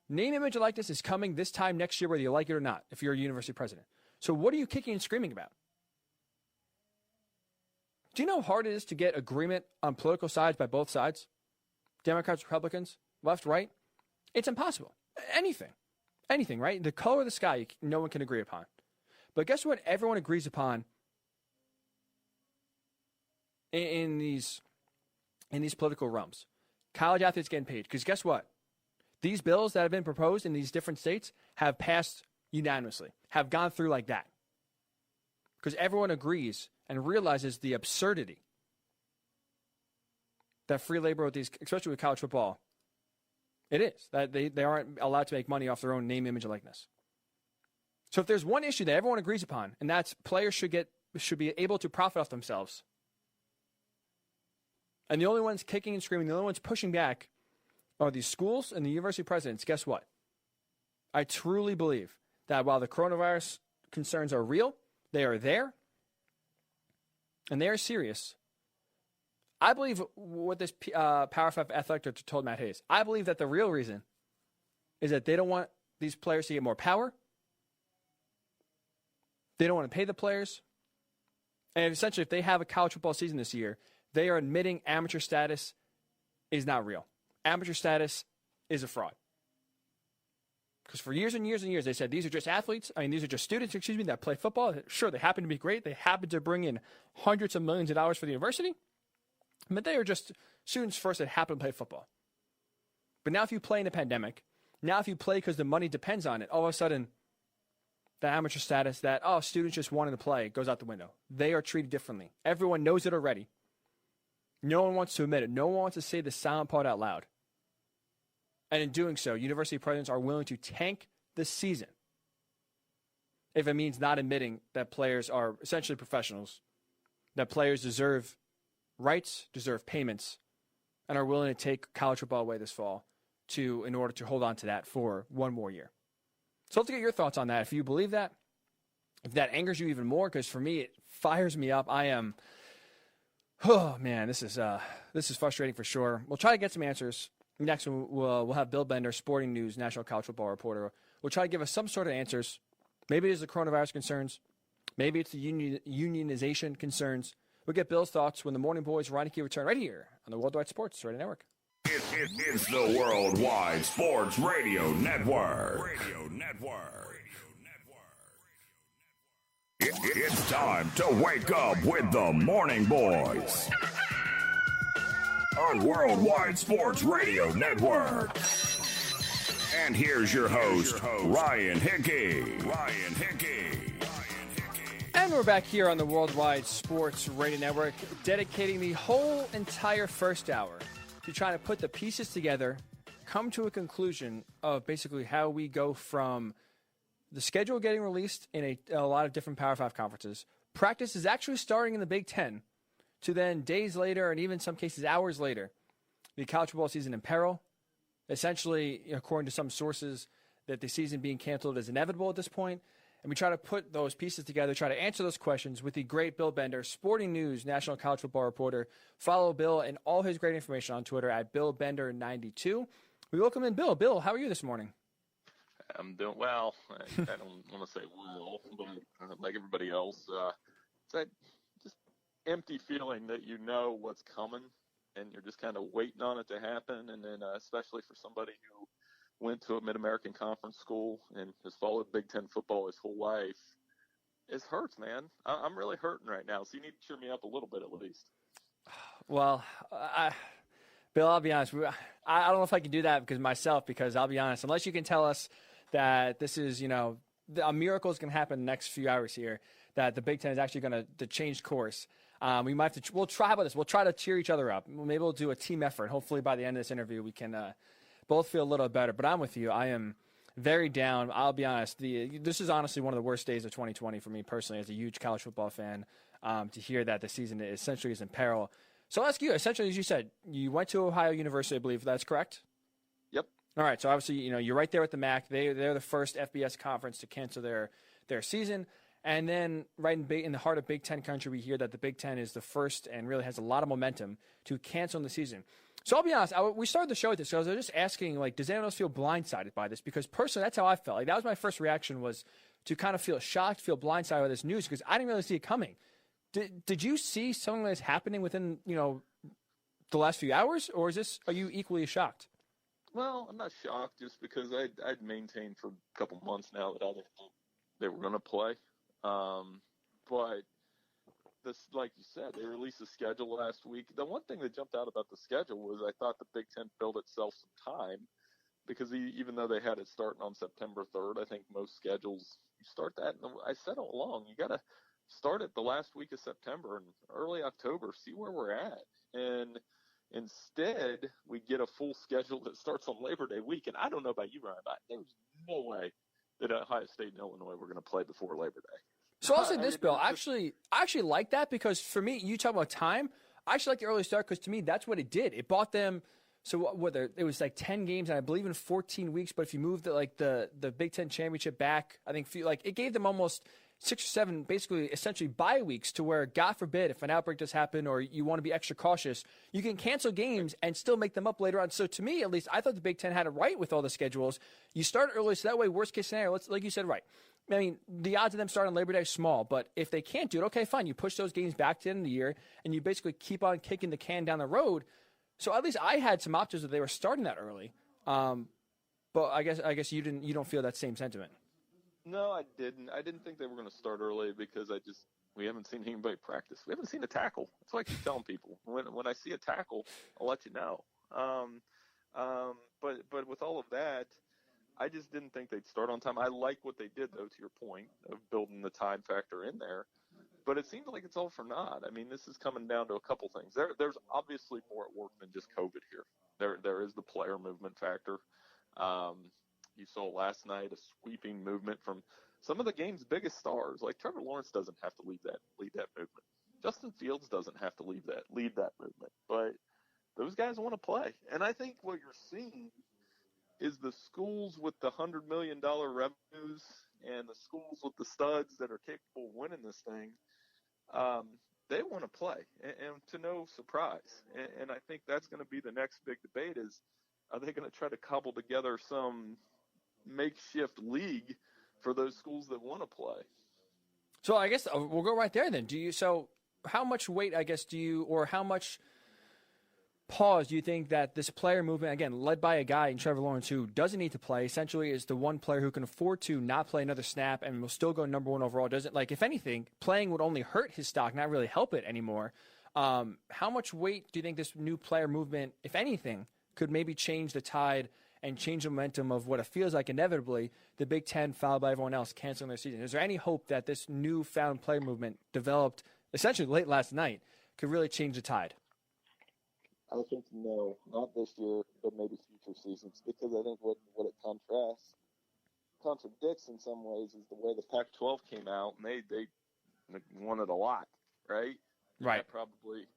Name, image, and likeness is coming this time next year, whether you like it or not, if you're a university president. So what are you kicking and screaming about? Do you know how hard it is to get agreement on political sides by both sides? Democrats, Republicans, left, right? It's impossible. Anything, right? The color of the sky, no one can agree upon. But guess what everyone agrees upon in these political realms? College athletes getting paid. Because guess what? These bills that have been proposed in these different states have passed unanimously, have gone through like that. Because everyone agrees and realizes the absurdity that free labor with these, especially with college football, it is. That they aren't allowed to make money off their own name, image, and likeness. So if there's one issue that everyone agrees upon, and that's players should be able to profit off themselves, and the only ones kicking and screaming, the only ones pushing back are these schools and the university presidents, guess what? I truly believe that while the coronavirus concerns are real, they are there, and they are serious. I believe what this Power 5 athletic director told Matt Hayes. I believe that the real reason is that they don't want these players to get more power. They don't want to pay the players. And essentially, if they have a college football season this year, they are admitting amateur status is not real. Amateur status is a fraud. Because for years and years and years, they said these are just athletes. These are just students, that play football. Sure, they happen to be great. They happen to bring in hundreds of millions of dollars for the university. But they are just students first that happen to play football. But now if you play in a pandemic, now if you play because the money depends on it, all of a sudden, the amateur status that, students just wanted to play goes out the window. They are treated differently. Everyone knows it already. No one wants to admit it. No one wants to say the silent part out loud. And in doing so, university presidents are willing to tank the season if it means not admitting that players are essentially professionals, that players deserve rights, deserve payments, and are willing to take college football away this fall in order to hold on to that for one more year. So I'd love to get your thoughts on that. If you believe that, if that angers you even more, because for me, it fires me up. This is frustrating for sure. We'll try to get some answers. Next, we'll have Bill Bender, Sporting News, National College Football reporter. We'll try to give us some sort of answers. Maybe it's the coronavirus concerns. Maybe it's the unionization concerns. We'll get Bill's thoughts when the Morning Boys Ryan Hickey return right here on the Worldwide Sports Radio Network. It's the Worldwide Sports Radio Network. It's time to wake up with the Morning Boys on Worldwide Sports Radio Network. And here's your host, Ryan Hickey. And we're back here on the Worldwide Sports Radio Network, dedicating the whole entire first hour to trying to put the pieces together, come to a conclusion of basically how we go from the schedule getting released in a lot of different Power 5 conferences. Practice is actually starting in the Big Ten, to then days later, and even in some cases hours later, the college football season in peril. Essentially, according to some sources, that the season being canceled is inevitable at this point. And we try to put those pieces together, try to answer those questions with the great Bill Bender, Sporting News, National College Football reporter. Follow Bill and all his great information on Twitter at BillBender92. We welcome in Bill. Bill, how are you this morning? I'm doing well. I don't want to say well, but like everybody else, it's that just empty feeling that you know what's coming and you're just kind of waiting on it to happen. And then especially for somebody who went to a Mid-American Conference school and has followed Big Ten football his whole life, it hurts, man. I'm really hurting right now, so you need to cheer me up a little bit at least. Well, Bill, I'll be honest. I don't know if I can do that because I'll be honest, unless you can tell us that this is, a miracle is going to happen in the next few hours here, that the Big Ten is actually going to change course. We might have to. We'll try. How about this? We'll try to cheer each other up. Maybe we'll do a team effort. Hopefully, by the end of this interview, we can both feel a little better. But I'm with you. I am very down. I'll be honest. This is honestly one of the worst days of 2020 for me personally, as a huge college football fan. To hear that the season essentially is in peril. So I'll ask you. Essentially, as you said, you went to Ohio University. I believe that's correct. Yep. All right. So obviously, you're right there with the MAC. They're the first FBS conference to cancel their season. And then right in the heart of Big Ten country, we hear that the Big Ten is the first and really has a lot of momentum to cancel the season. So I'll be honest, we started the show with this. So I was just asking, does anyone else feel blindsided by this? Because personally, that's how I felt. That was my first reaction, was to kind of feel shocked, feel blindsided by this news, because I didn't really see it coming. Did you see something that's happening within, the last few hours, or are you equally shocked? Well, I'm not shocked, just because I'd maintained for a couple months now that I didn't think they were going to play. But this, like you said, they released the schedule last week. The one thing that jumped out about the schedule was I thought the Big Ten built itself some time because even though they had it starting on September 3rd, I think most schedules, you start that. I said all along, you got to start it the last week of September and early October, see where we're at. And instead, we get a full schedule that starts on Labor Day week. And I don't know about you, Ryan, but there's no way that Ohio State and Illinois were going to play before Labor Day. So I'll say this, Bill. I actually like that because for me, you talk about time. I actually like the early start because to me, that's what it did. It bought them. So whether it was like 10 games, and I believe in 14 weeks. But if you move the Big Ten championship back, I think it gave them almost 6 or 7, basically essentially bye weeks to where, God forbid, if an outbreak does happen or you want to be extra cautious, you can cancel games and still make them up later on. So to me, at least, I thought the Big Ten had it right with all the schedules. You start early, so that way, worst case scenario, like you said, right. I mean, the odds of them starting on Labor Day are small, but if they can't do it, okay, fine. You push those games back to the end of the year, and you basically keep on kicking the can down the road. So at least I had some options that they were starting that early. But I guess you don't feel that same sentiment. No, I didn't. I didn't think they were going to start early because we haven't seen anybody practice. We haven't seen a tackle. That's why I keep telling people when I see a tackle, I'll let you know. But with all of that, I just didn't think they'd start on time. I like what they did, though, to your point of building the time factor in there. But it seems like it's all for naught. I mean, this is coming down to a couple things. There's obviously more at work than just COVID here. There is the player movement factor. You saw last night a sweeping movement from some of the game's biggest stars. Like Trevor Lawrence doesn't have to lead that movement. Justin Fields doesn't have to lead that movement. But those guys want to play. And I think what you're seeing is the schools with the $100 million revenues and the schools with the studs that are capable of winning this thing, they want to play, and to no surprise. And I think that's going to be the next big debate is, are they going to try to cobble together some makeshift league for those schools that want to play? So I guess we'll go right there then. So how much weight, I guess, or how much pause do you think that this player movement, again, led by a guy in Trevor Lawrence who doesn't need to play, essentially is the one player who can afford to not play another snap and will still go number 1 overall, if anything, playing would only hurt his stock, not really help it anymore. How much weight do you think this new player movement, if anything, could maybe change the tide and change the momentum of what it feels like inevitably the Big Ten, followed by everyone else, canceling their season? Is there any hope that this newfound player movement developed essentially late last night could really change the tide? I think no, not this year, but maybe future seasons, because I think what it contradicts in some ways is the way the Pac-12 came out, and they wanted a lot, right? Right. That probably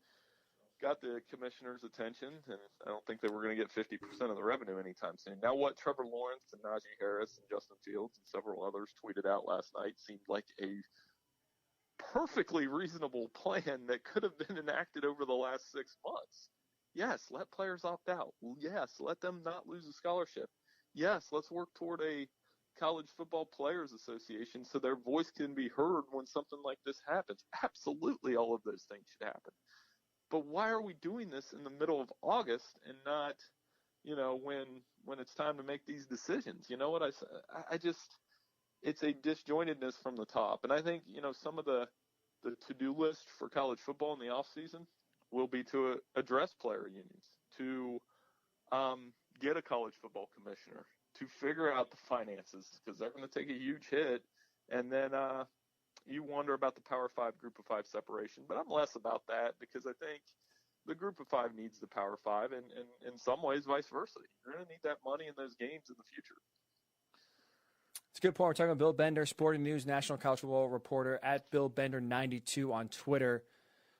got the commissioner's attention, and I don't think they were going to get 50% of the revenue anytime soon. Now, what Trevor Lawrence and Najee Harris and Justin Fields and several others tweeted out last night seemed like a perfectly reasonable plan that could have been enacted over the last 6 months. Yes, let players opt out. Yes, let them not lose a scholarship. Yes, let's work toward a college football players association so their voice can be heard when something like this happens. Absolutely, all of those things should happen. But why are we doing this in the middle of August and not, when it's time to make these decisions? You know what I just, it's a disjointedness from the top. And I think, some of the to-do list for college football in the offseason will be to address player unions, to get a college football commissioner, to figure out the finances, because they're going to take a huge hit. And then you wonder about the Power 5, Group of 5 separation. But I'm less about that because I think the Group of 5 needs the Power 5, and in some ways vice versa. You're going to need that money in those games in the future. It's a good point. We're talking about Bill Bender, Sporting News, National College Football Reporter, at BillBender92 on Twitter.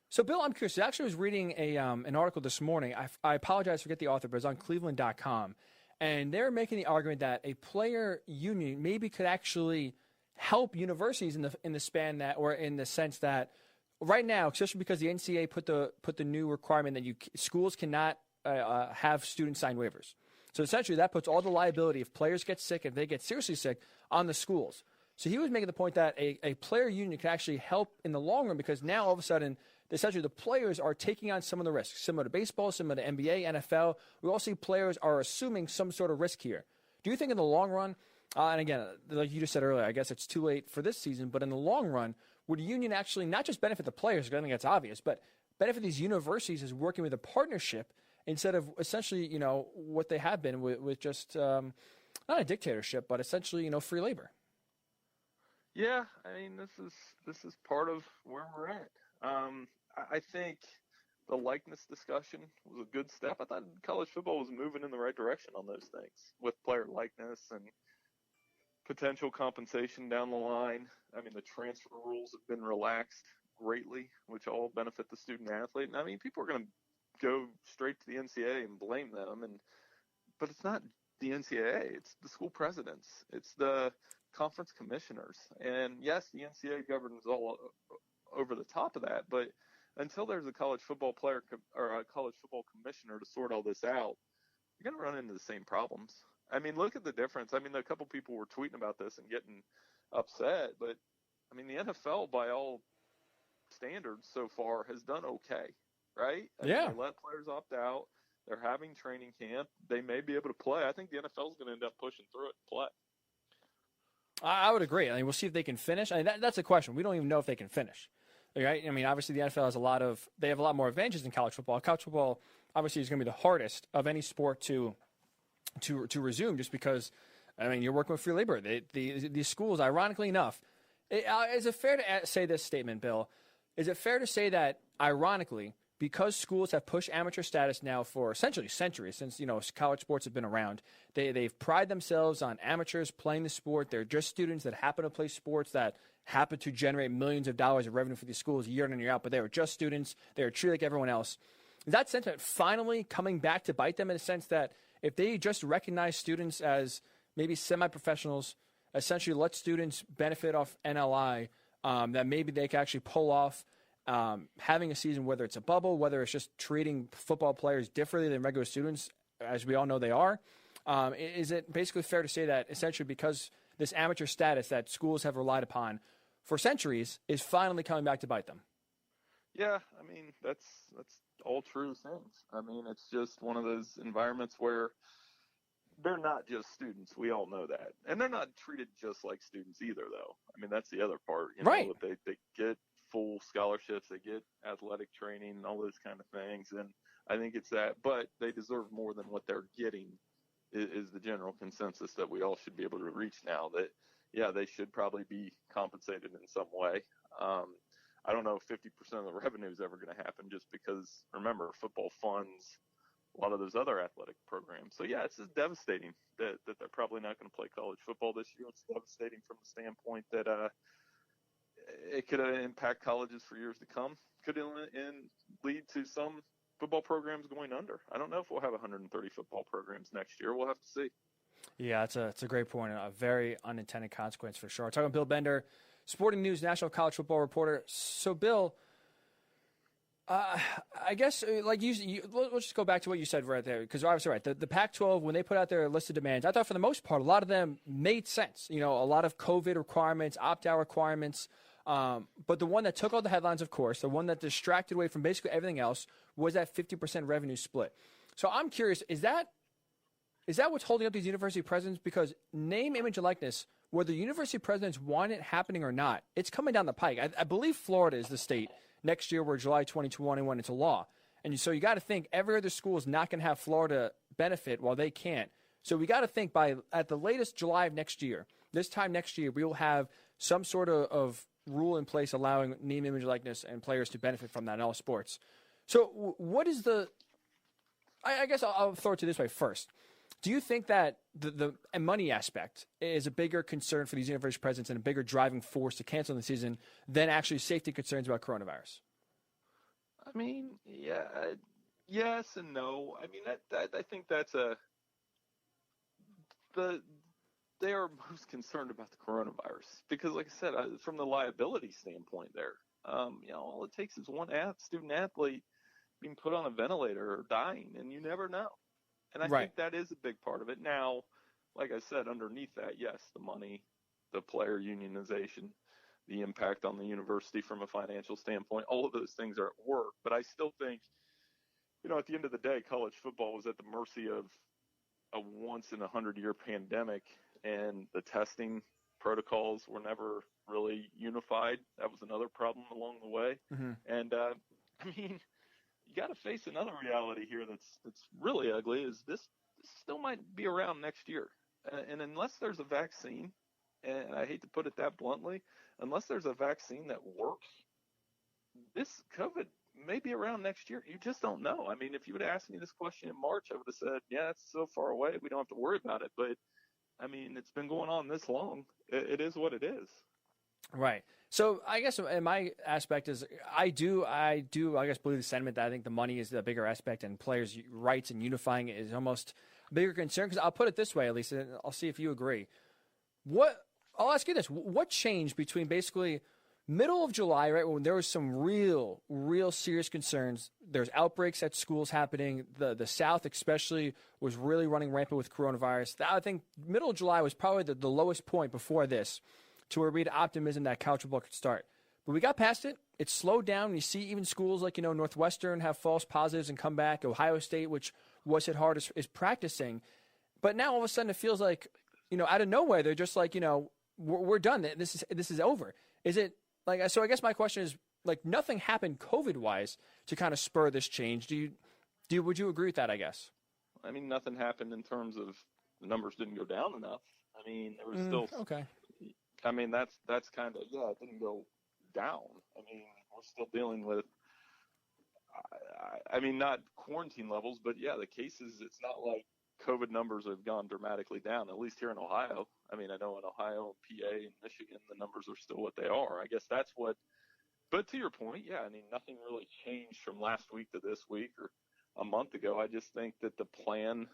So, Bill, I'm curious. I actually was reading an article this morning. I apologize, forget the author, but it's on Cleveland.com. And they're making the argument that a player union maybe could actually help universities in the span that, or in the sense that right now, especially because the NCAA put the new requirement that schools cannot have students sign waivers. So essentially, that puts all the liability if players get sick, if they get seriously sick, on the schools. So he was making the point that a player union can actually help in the long run because now all of a sudden, essentially the players are taking on some of the risks, similar to baseball, similar to NBA, NFL. We all see players are assuming some sort of risk here. Do you think in the long run, and again, like you just said earlier, I guess it's too late for this season, but in the long run, would a union actually not just benefit the players, because I think that's obvious, but benefit these universities as working with a partnership instead of essentially, what they have been with just not a dictatorship, but essentially, free labor. Yeah, I mean, this is part of where we're at. I think the likeness discussion was a good step. I thought college football was moving in the right direction on those things with player likeness and potential compensation down the line. I mean, the transfer rules have been relaxed greatly, which all benefit the student athlete. And I mean, people are going to go straight to the NCAA and blame them, but it's not the NCAA. It's the school presidents. It's the conference commissioners. And yes, the NCAA governs all over the top of that, but until there's a college football player or a college football commissioner to sort all this out, you're going to run into the same problems. I mean, look at the difference. I mean, a couple people were tweeting about this and getting upset, but I mean, the NFL, by all standards so far, has done okay, right? I mean, they let players opt out. They're having training camp. They may be able to play. I think the NFL is going to end up pushing through it and play. I would agree. I mean, we'll see if they can finish. I mean, that's a question. We don't even know if they can finish. Right? I mean, obviously the NFL has a lot more advantages than college football. College football obviously is going to be the hardest of any sport to resume, just because, I mean, you're working with free labor. These schools, ironically enough, is it fair to say this statement, Bill? Is it fair to say that, ironically, because schools have pushed amateur status now for essentially centuries, since college sports have been around, they've prided themselves on amateurs playing the sport. They're just students that happen to play sports that happen to generate millions of dollars of revenue for these schools year in and year out, but they were just students. They were treated like everyone else. Is that sentiment finally coming back to bite them, in a sense that if they just recognize students as maybe semi-professionals, essentially let students benefit off NLI, that maybe they can actually pull off having a season, whether it's a bubble, whether it's just treating football players differently than regular students, as we all know they are? Is it basically fair to say that essentially because this amateur status that schools have relied upon for centuries is finally coming back to bite them? Yeah, I mean, that's all true things. I mean, it's just one of those environments where they're not just students. We all know that. And they're not treated just like students either, though. I mean, that's the other part. Right. They get full scholarships, they get athletic training, all those kind of things. And I think it's that. But they deserve more than what they're getting is the general consensus that we all should be able to reach now. That, yeah, they should probably be compensated in some way. I don't know if 50% of the revenue is ever going to happen, just because, remember, football funds a lot of those other athletic programs. So, yeah, it's just devastating that they're probably not going to play college football this year. It's devastating from the standpoint that it could impact colleges for years to come. Could lead to some football programs going under. I don't know if we'll have 130 football programs next year. We'll have to see. Yeah, it's a great point. A very unintended consequence for sure. Talking to Bill Bender, Sporting News National College Football reporter. So, Bill, I guess like let's just go back to what you said right there, because obviously, right, the Pac-12, when they put out their list of demands, I thought for the most part a lot of them made sense. A lot of COVID requirements, opt-out requirements. But the one that took all the headlines, of course, the one that distracted away from basically everything else, was that 50% revenue split. So I'm curious, is that what's holding up these university presidents? Because name, image, and likeness, whether university presidents want it happening or not, it's coming down the pike. I believe Florida is the state next year where July 2021 it's a law. And so you got to think every other school is not going to have Florida benefit while they can't. So we got to think at the latest July of next year, this time next year, we will have some sort of rule in place allowing name, image, likeness, and players to benefit from that in all sports. So what is I guess I'll throw it to this way first. Do you think that the money aspect is a bigger concern for these university presidents and a bigger driving force to cancel the season than actually safety concerns about coronavirus? I mean, yeah, yes and no. I mean, I think that's they are most concerned about the coronavirus because, like I said, from the liability standpoint there, all it takes is one student athlete being put on a ventilator or dying, and you never know. And I think that is a big part of it. Now, like I said, underneath that, yes, the money, the player unionization, the impact on the university from a financial standpoint, all of those things are at work. But I still think, at the end of the day, college football was at the mercy of a once-in-a-100-year pandemic, and the testing protocols were never really unified. That was another problem along the way. Mm-hmm. And, I mean, you got to face another reality here that's really ugly. Is this still might be around next year, and unless there's a vaccine, and I hate to put it that bluntly, unless there's a vaccine that works, this COVID may be around next year. You just don't know. I mean, if you would have asked me this question in March, I would have said, yeah, it's so far away, we don't have to worry about it. But I mean, it's been going on this long. It is what it is. Right. So I guess in my aspect is I guess believe the sentiment that I think the money is the bigger aspect and players' rights and unifying it is almost a bigger concern. Because I'll put it this way, at least, and I'll see if you agree. I'll ask you this: what changed between basically middle of July, right, when there was some real serious concerns? There's outbreaks at schools happening. The South especially was really running rampant with coronavirus. I think middle of July was probably the lowest point before this, to where we had optimism that college football could start. But we got past it. It slowed down. You see even schools like, Northwestern have false positives and come back. Ohio State, which was hit hard, is practicing. But now all of a sudden it feels like, out of nowhere, they're just like, we're done. This is over. Is it like, so I guess my question is, like, nothing happened COVID-wise to kind of spur this change. Would you agree with that, I guess? I mean, nothing happened in terms of the numbers didn't go down enough. I mean, there was still okay. I mean, that's kind of, it didn't go down. I mean, we're still dealing with, I mean, not quarantine levels, but yeah, the cases, it's not like COVID numbers have gone dramatically down, at least here in Ohio. I mean, I know in Ohio, PA, and Michigan, the numbers are still what they are. I guess that's what, but to your point, yeah, I mean, nothing really changed from last week to this week or a month ago. I just think that the plan,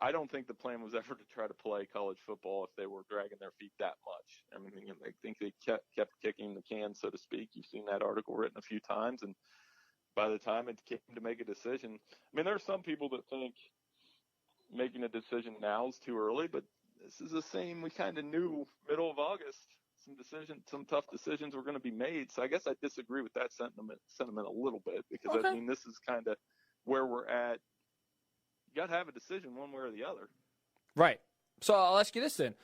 I don't think the plan was ever to try to play college football if they were dragging their feet that much. I mean, I think they kept kicking the can, so to speak. You've seen that article written a few times, and by the time it came to make a decision, I mean, there are some people that think making a decision now is too early, but this is the same. We kind of knew middle of August some tough decisions were going to be made. So I guess I disagree with that sentiment a little bit, because okay. I mean, this is kind of where we're at. You got to have a decision one way or the other. Right. So I'll ask you this then.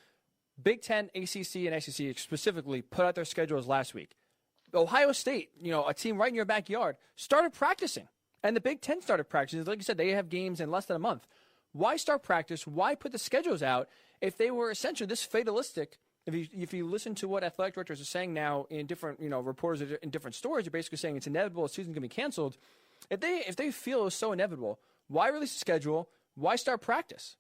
Big Ten, ACC, and SEC specifically put out their schedules last week. Ohio State, a team right in your backyard, started practicing. And the Big Ten started practicing. Like you said, they have games in less than a month. Why start practice? Why put the schedules out if they were essentially this fatalistic? If you listen to what athletic directors are saying now in different, reporters in different stories, are basically saying it's inevitable, the season's going to be canceled. If they feel it's so inevitable, why release a schedule? Why start practice?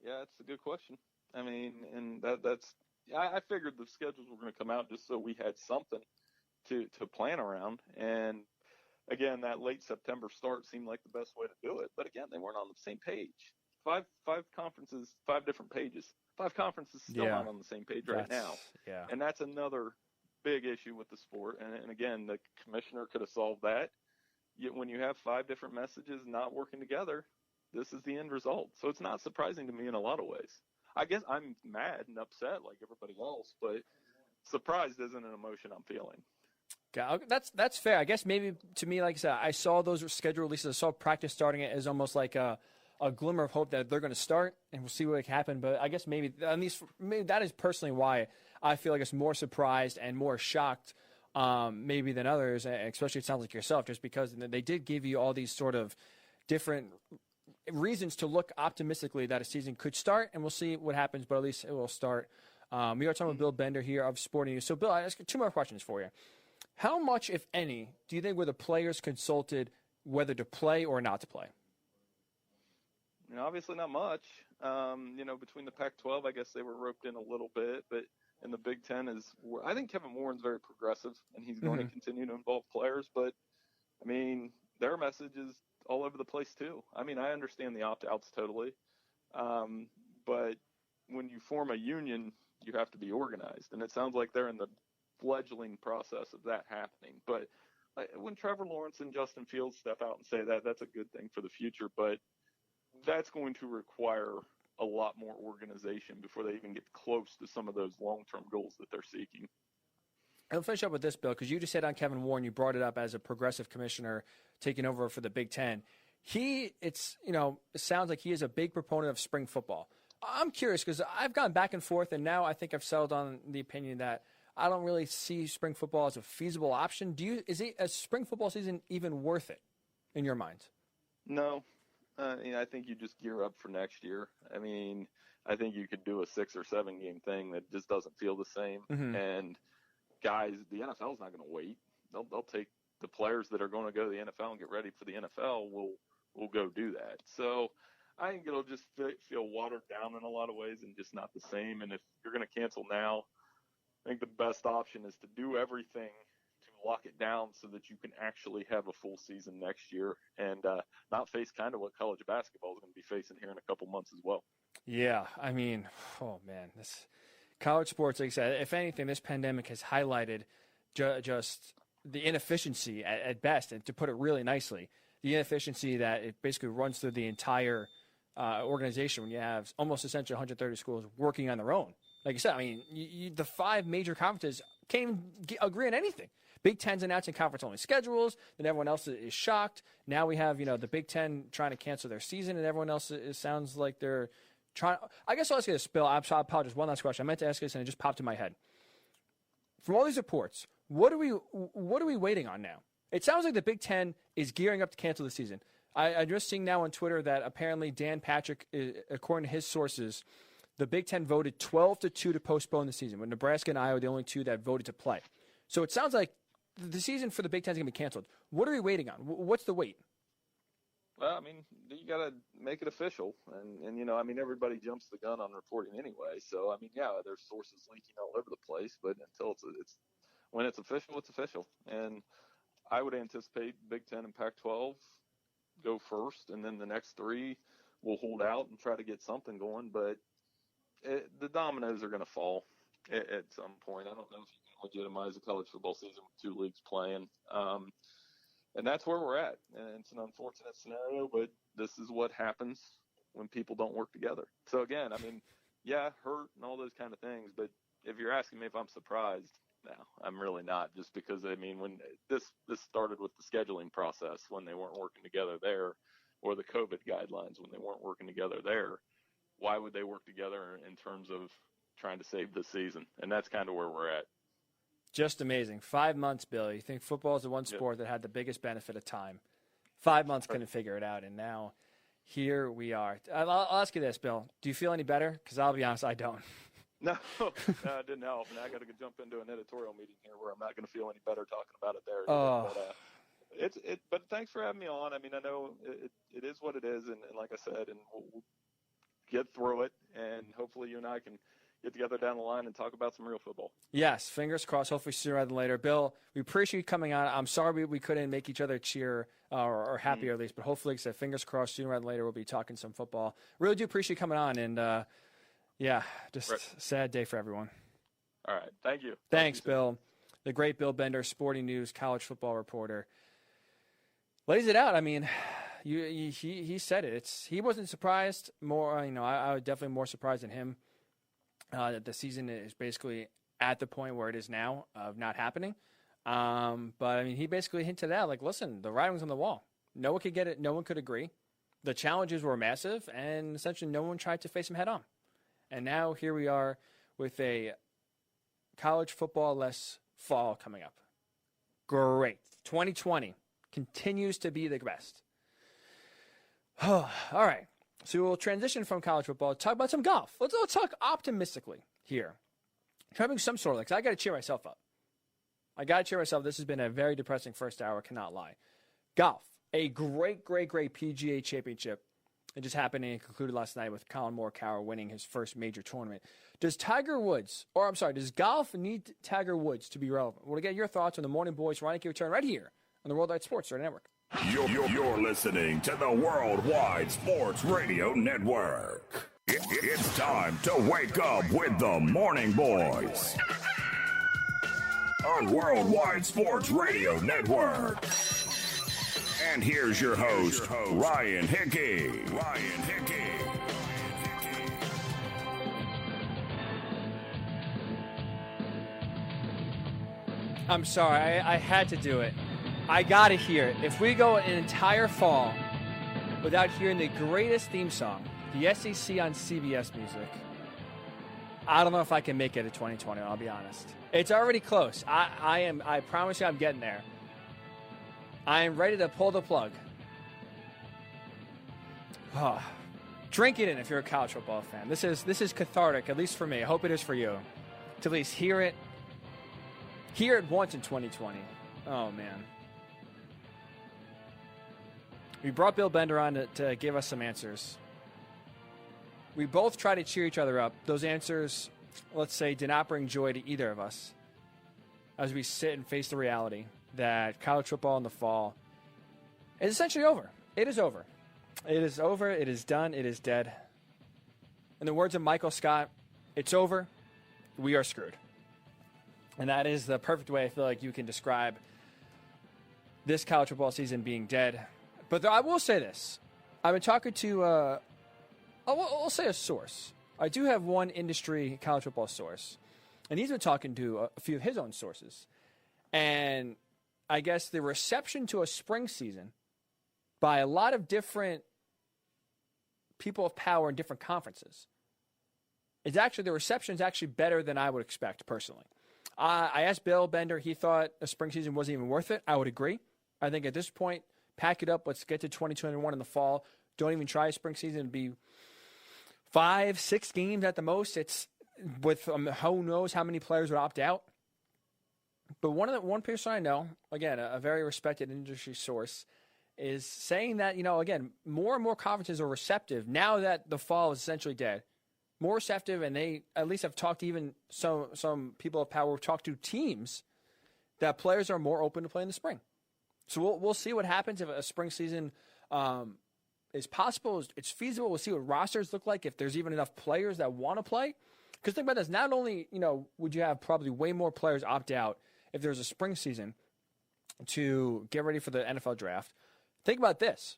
Yeah, that's a good question. I mean, and I figured the schedules were going to come out just so we had something to plan around. And again, that late September start seemed like the best way to do it. But again, they weren't on the same page. Five conferences, 5 different pages. 5 conferences still not on the same page right now. Yeah. And that's another big issue with the sport. And again, the commissioner could have solved that. Yet when you have 5 different messages not working together, this is the end result. So it's not surprising to me in a lot of ways. I guess I'm mad and upset like everybody else, but surprised isn't an emotion I'm feeling. Yeah, that's fair. I guess maybe to me, like I said, I saw those schedule releases. I saw practice starting it as almost like a glimmer of hope that they're going to start, and we'll see what can happen. But I guess maybe that is personally why I feel like it's more surprised and more shocked maybe than others, especially it sounds like yourself, just because they did give you all these sort of different reasons to look optimistically that a season could start, and we'll see what happens, but at least it will start. We are talking with Bill Bender here of Sporting News. So, Bill, I ask 2 more questions for you. How much, if any, do you think were the players consulted whether to play or not to play? Obviously not much. Between the Pac-12, I guess they were roped in a little bit, but in the Big Ten I think Kevin Warren's very progressive, and he's going to continue to involve players. But, I mean, their message is all over the place too. I mean, I understand the opt-outs totally, but when you form a union, you have to be organized, and it sounds like they're in the fledgling process of that happening. But when Trevor Lawrence and Justin Fields step out and say that, that's a good thing for the future, but that's going to require a lot more organization before they even get close to some of those long-term goals that they're seeking. I'll finish up with this, Bill, because you just said on Kevin Warren, you brought it up as a progressive commissioner taking over for the Big Ten. It sounds like he is a big proponent of spring football. I'm curious because I've gone back and forth, and now I think I've settled on the opinion that I don't really see spring football as a feasible option. Is a spring football season even worth it in your mind? No. I think you just gear up for next year. I mean, I think you could do a 6 or 7 game thing that just doesn't feel the same. Mm-hmm. And guys, the NFL's not going to wait. They'll take the players that are going to go to the NFL and get ready for the NFL will go do that. So I think it'll just feel watered down in a lot of ways and just not the same. And if you're going to cancel now, I think the best option is to do everything to lock it down so that you can actually have a full season next year and not face kind of what college basketball is going to be facing here in a couple months as well. Yeah, I mean, oh man, this college sports, like I said, if anything, this pandemic has highlighted just the inefficiency at best, and to put it really nicely, the inefficiency that it basically runs through the entire organization when you have almost essentially 130 schools working on their own. Like you said, I mean, the 5 major conferences can't even agree on anything. Big Ten's announcing conference-only schedules, then everyone else is shocked. Now we have, the Big Ten trying to cancel their season, and everyone else sounds like they're trying. I guess I'll ask you this, Bill. I apologize. One last question. I meant to ask this, and it just popped in my head. From all these reports, what are we waiting on now? It sounds like the Big Ten is gearing up to cancel the season. I'm just seeing now on Twitter that apparently Dan Patrick, according to his sources, the Big Ten voted 12-2 to postpone the season, with Nebraska and Iowa the only 2 that voted to play. So it sounds like the season for the Big Ten is going to be canceled. What are we waiting on? What's the wait? Well, I mean, you got to make it official. And I mean, everybody jumps the gun on reporting anyway. So, I mean, yeah, there's sources leaking all over the place. But until when it's official, it's official. And I would anticipate Big Ten and Pac-12 go first, and then the next 3 will hold out and try to get something going. But the dominoes are going to fall at some point. I don't know if you can legitimize a college football season with 2 leagues playing. And that's where we're at. And it's an unfortunate scenario, but this is what happens when people don't work together. So, again, I mean, yeah, hurt and all those kind of things. But if you're asking me if I'm surprised, no, I'm really not. Just because, I mean, when this started with the scheduling process when they weren't working together there, or the COVID guidelines when they weren't working together there, why would they work together in terms of trying to save the season? And that's kind of where we're at. Just amazing. 5 months, Bill. You think football is the one sport that had the biggest benefit of time. 5 months couldn't figure it out, and now here we are. I'll ask you this, Bill. Do you feel any better? Because I'll be honest, I don't. No, it didn't help. And I got to jump into an editorial meeting here where I'm not going to feel any better talking about it there. Oh. But, but thanks for having me on. I mean, I know it is what it is, and like I said, and we'll get through it, and hopefully you and I can get together down the line and talk about some real football. Yes, fingers crossed. Hopefully sooner rather than later. Bill, we appreciate you coming on. I'm sorry we couldn't make each other cheer or happy at least, but hopefully, like I said, fingers crossed, sooner rather than later we'll be talking some football. Really do appreciate you coming on, and just sad day for everyone. All right, thank you. Thanks, Bill. The great Bill Bender, Sporting News college football reporter, lays it out. I mean, he said it. He wasn't surprised. More, I was definitely more surprised than him. That the season is basically at the point where it is now of not happening. But, I mean, he basically hinted out, like, listen, the writing's on the wall. No one could get it. No one could agree. The challenges were massive, and essentially no one tried to face them head on. And now here we are with a college football-less fall coming up. Great. 2020 continues to be the best. All right. So we'll transition from college football, talk about some golf. Let's talk optimistically here. Having some sort of, because I got to cheer myself up. This has been a very depressing first hour, cannot lie. Golf, a great PGA championship. It just happened and concluded last night with Colin Morikawa winning his first major tournament. Does golf need Tiger Woods to be relevant? We'll get your thoughts on the Morning Boys Ryan Hickey return right here on the Worldwide Sports Radio Network. You're listening to the Worldwide Sports Radio Network. It's time to wake up with the Morning Boys on Worldwide Sports Radio Network. And here's your host, Ryan Hickey. I'm sorry, I had to do it. I got to hear it. If we go an entire fall without hearing the greatest theme song, the SEC on CBS music, I don't know if I can make it to 2020, I'll be honest. It's already close. I promise you I'm getting there. I am ready to pull the plug. Oh, drink it in if you're a college football fan. This is cathartic, at least for me. I hope it is for you. To at least hear it once in 2020. Oh, man. We brought Bill Bender on to give us some answers. We both try to cheer each other up. Those answers, let's say, did not bring joy to either of us as we sit and face the reality that college football in the fall is essentially over. It is over. It is over. It is done. It is dead. In the words of Michael Scott, it's over. We are screwed. And that is the perfect way I feel like you can describe this college football season being dead. But I will say this. I've been talking to I'll say a source. I do have one industry college football source, and he's been talking to a few of his own sources. And I guess the reception to a spring season by a lot of different people of power in different conferences the reception is actually better than I would expect personally. I asked Bill Bender, he thought a spring season wasn't even worth it. I would agree. I think at this point, pack it up. Let's get to 2021 in the fall. Don't even try a spring season. It'd be 5-6 games at the most. It's with who knows how many players would opt out. But one person I know, again, a very respected industry source, is saying that, again, more and more conferences are receptive now that the fall is essentially dead. More receptive, and they at least have talked to even some people of power have talked to teams that players are more open to play in the spring. So we'll see what happens if a spring season is possible, it's feasible. We'll see what rosters look like, if there's even enough players that want to play. Because think about this, not only, would you have probably way more players opt out if there's a spring season to get ready for the NFL draft. Think about this.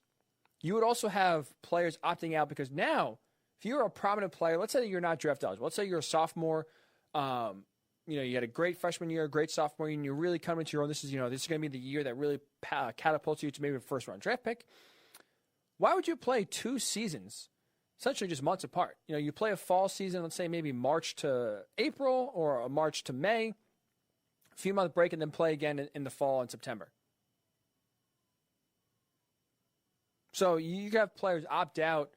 You would also have players opting out because now, if you're a prominent player, let's say you're not draft eligible. Let's say you're a sophomore, you had a great freshman year, a great sophomore year, and you're really coming to your own. This is going to be the year that really catapults you to maybe a first-round draft pick. Why would you play 2 seasons, essentially just months apart? You play a fall season, let's say maybe March to April or a March to May, a few-month break, and then play again in the fall and September. So you have players opt out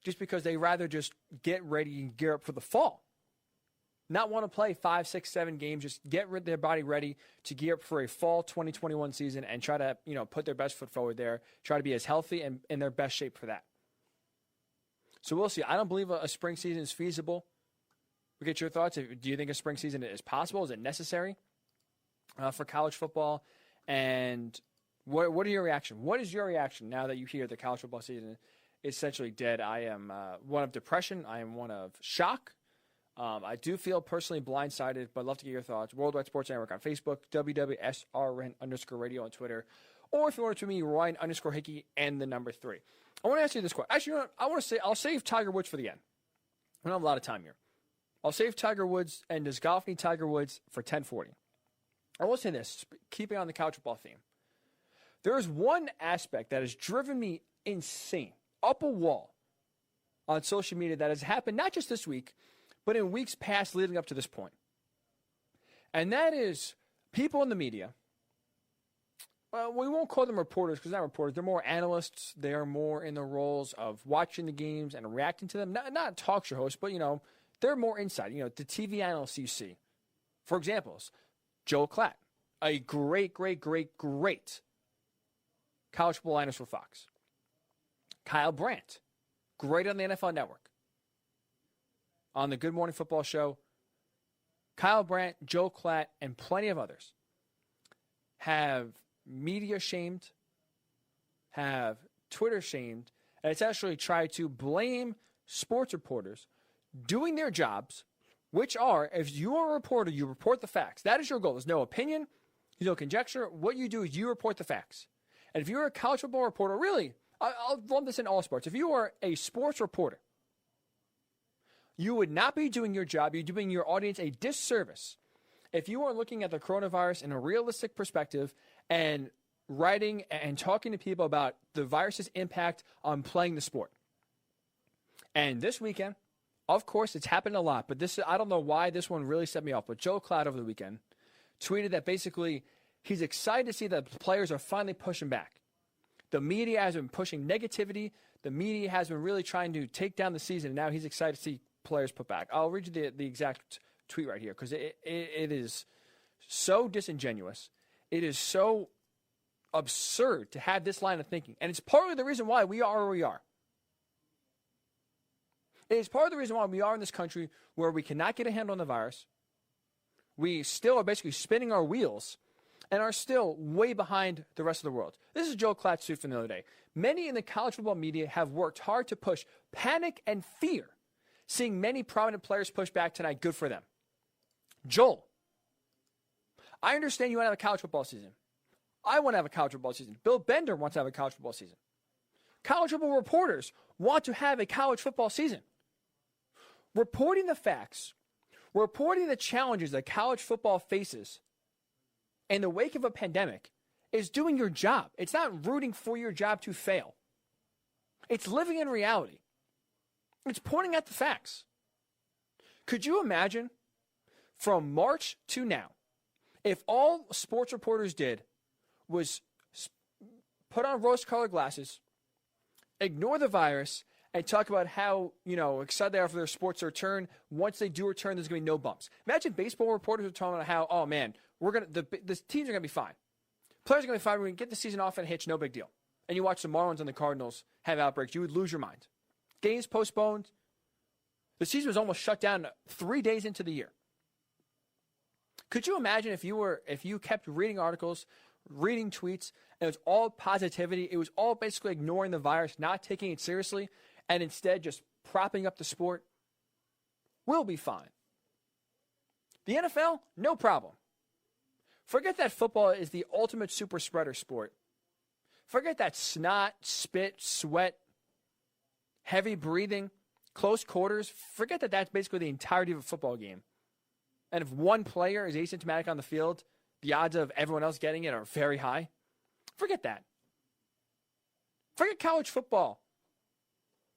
just because they rather just get ready and gear up for the fall. Not want to play 5, 6, 7 games, just get their body ready to gear up for a fall 2021 season and try to, put their best foot forward there, try to be as healthy and in their best shape for that. So we'll see. I don't believe a spring season is feasible. We get your thoughts. Do you think a spring season is possible? Is it necessary for college football? And what are your reaction? What is your reaction now that you hear the college football season is essentially dead? I am one of depression. I am one of shock. I do feel personally blindsided, but I'd love to get your thoughts. Worldwide Sports Network on Facebook, WWSRN_radio on Twitter, or if you want to me, Ryan_Hickey and the number 3. I want to ask you this question. Actually, I'll save Tiger Woods for the end. I don't have a lot of time here. I'll save Tiger Woods and does golf need Tiger Woods for 10:40. I will say this, keeping on the college football theme. There is one aspect that has driven me insane, up a wall on social media that has happened not just this week, but in weeks past leading up to this point. And that is people in the media. Well, we won't call them reporters because they're not reporters. They're more analysts. They are more in the roles of watching the games and reacting to them. Not talk show hosts, but, they're more inside. The TV analysts you see. For examples, Joel Klatt, a great college football analyst for Fox. Kyle Brandt, great on the NFL Network. On the Good Morning Football Show, Kyle Brandt, Joe Klatt, and plenty of others have media shamed, have Twitter shamed, and it's actually tried to blame sports reporters doing their jobs, which are, if you are a reporter, you report the facts. That is your goal. There's no opinion, there's no conjecture. What you do is you report the facts. And if you're a college football reporter, really, I'll lump this in all sports. If you are a sports reporter, you would not be doing your job. You're doing your audience a disservice if you are looking at the coronavirus in a realistic perspective and writing and talking to people about the virus's impact on playing the sport. And this weekend, of course, it's happened a lot, but I don't know why this one really set me off. But Joe Cloud over the weekend tweeted that basically he's excited to see that the players are finally pushing back. The media has been pushing negativity. The media has been really trying to take down the season, and now he's excited to see players put back. I'll read you the exact tweet right here because it is so disingenuous. It is so absurd to have this line of thinking, and it's partly the reason why we are where we are. It is part of the reason why we are in this country where we cannot get a handle on the virus. We still are basically spinning our wheels and are still way behind the rest of the world. This is Joe Klatt's tweet from the other day. Many in the college football media have worked hard to push panic and fear. Seeing many prominent players push back tonight, good for them. Joel, I understand you want to have a college football season. I want to have a college football season. Bill Bender wants to have a college football season. College football reporters want to have a college football season. Reporting the facts, reporting the challenges that college football faces in the wake of a pandemic is doing your job. It's not rooting for your job to fail. It's living in reality. It's pointing at the facts. Could you imagine from March to now, if all sports reporters did was put on rose-colored glasses, ignore the virus, and talk about how, excited they are for their sports to return. Once they do return, there's going to be no bumps. Imagine baseball reporters are talking about how, oh man, the teams are going to be fine. Players are going to be fine. We're going to get the season off and a hitch, no big deal. And you watch the Marlins and the Cardinals have outbreaks, you would lose your mind. Games postponed. The season was almost shut down 3 days into the year. Could you imagine if you kept reading articles, reading tweets, and it was all positivity, it was all basically ignoring the virus, not taking it seriously, and instead just propping up the sport? We'll be fine. The NFL, no problem. Forget that football is the ultimate super spreader sport. Forget that snot, spit, sweat, heavy breathing, close quarters. Forget that that's basically the entirety of a football game. And if one player is asymptomatic on the field, the odds of everyone else getting it are very high. Forget that. Forget college football.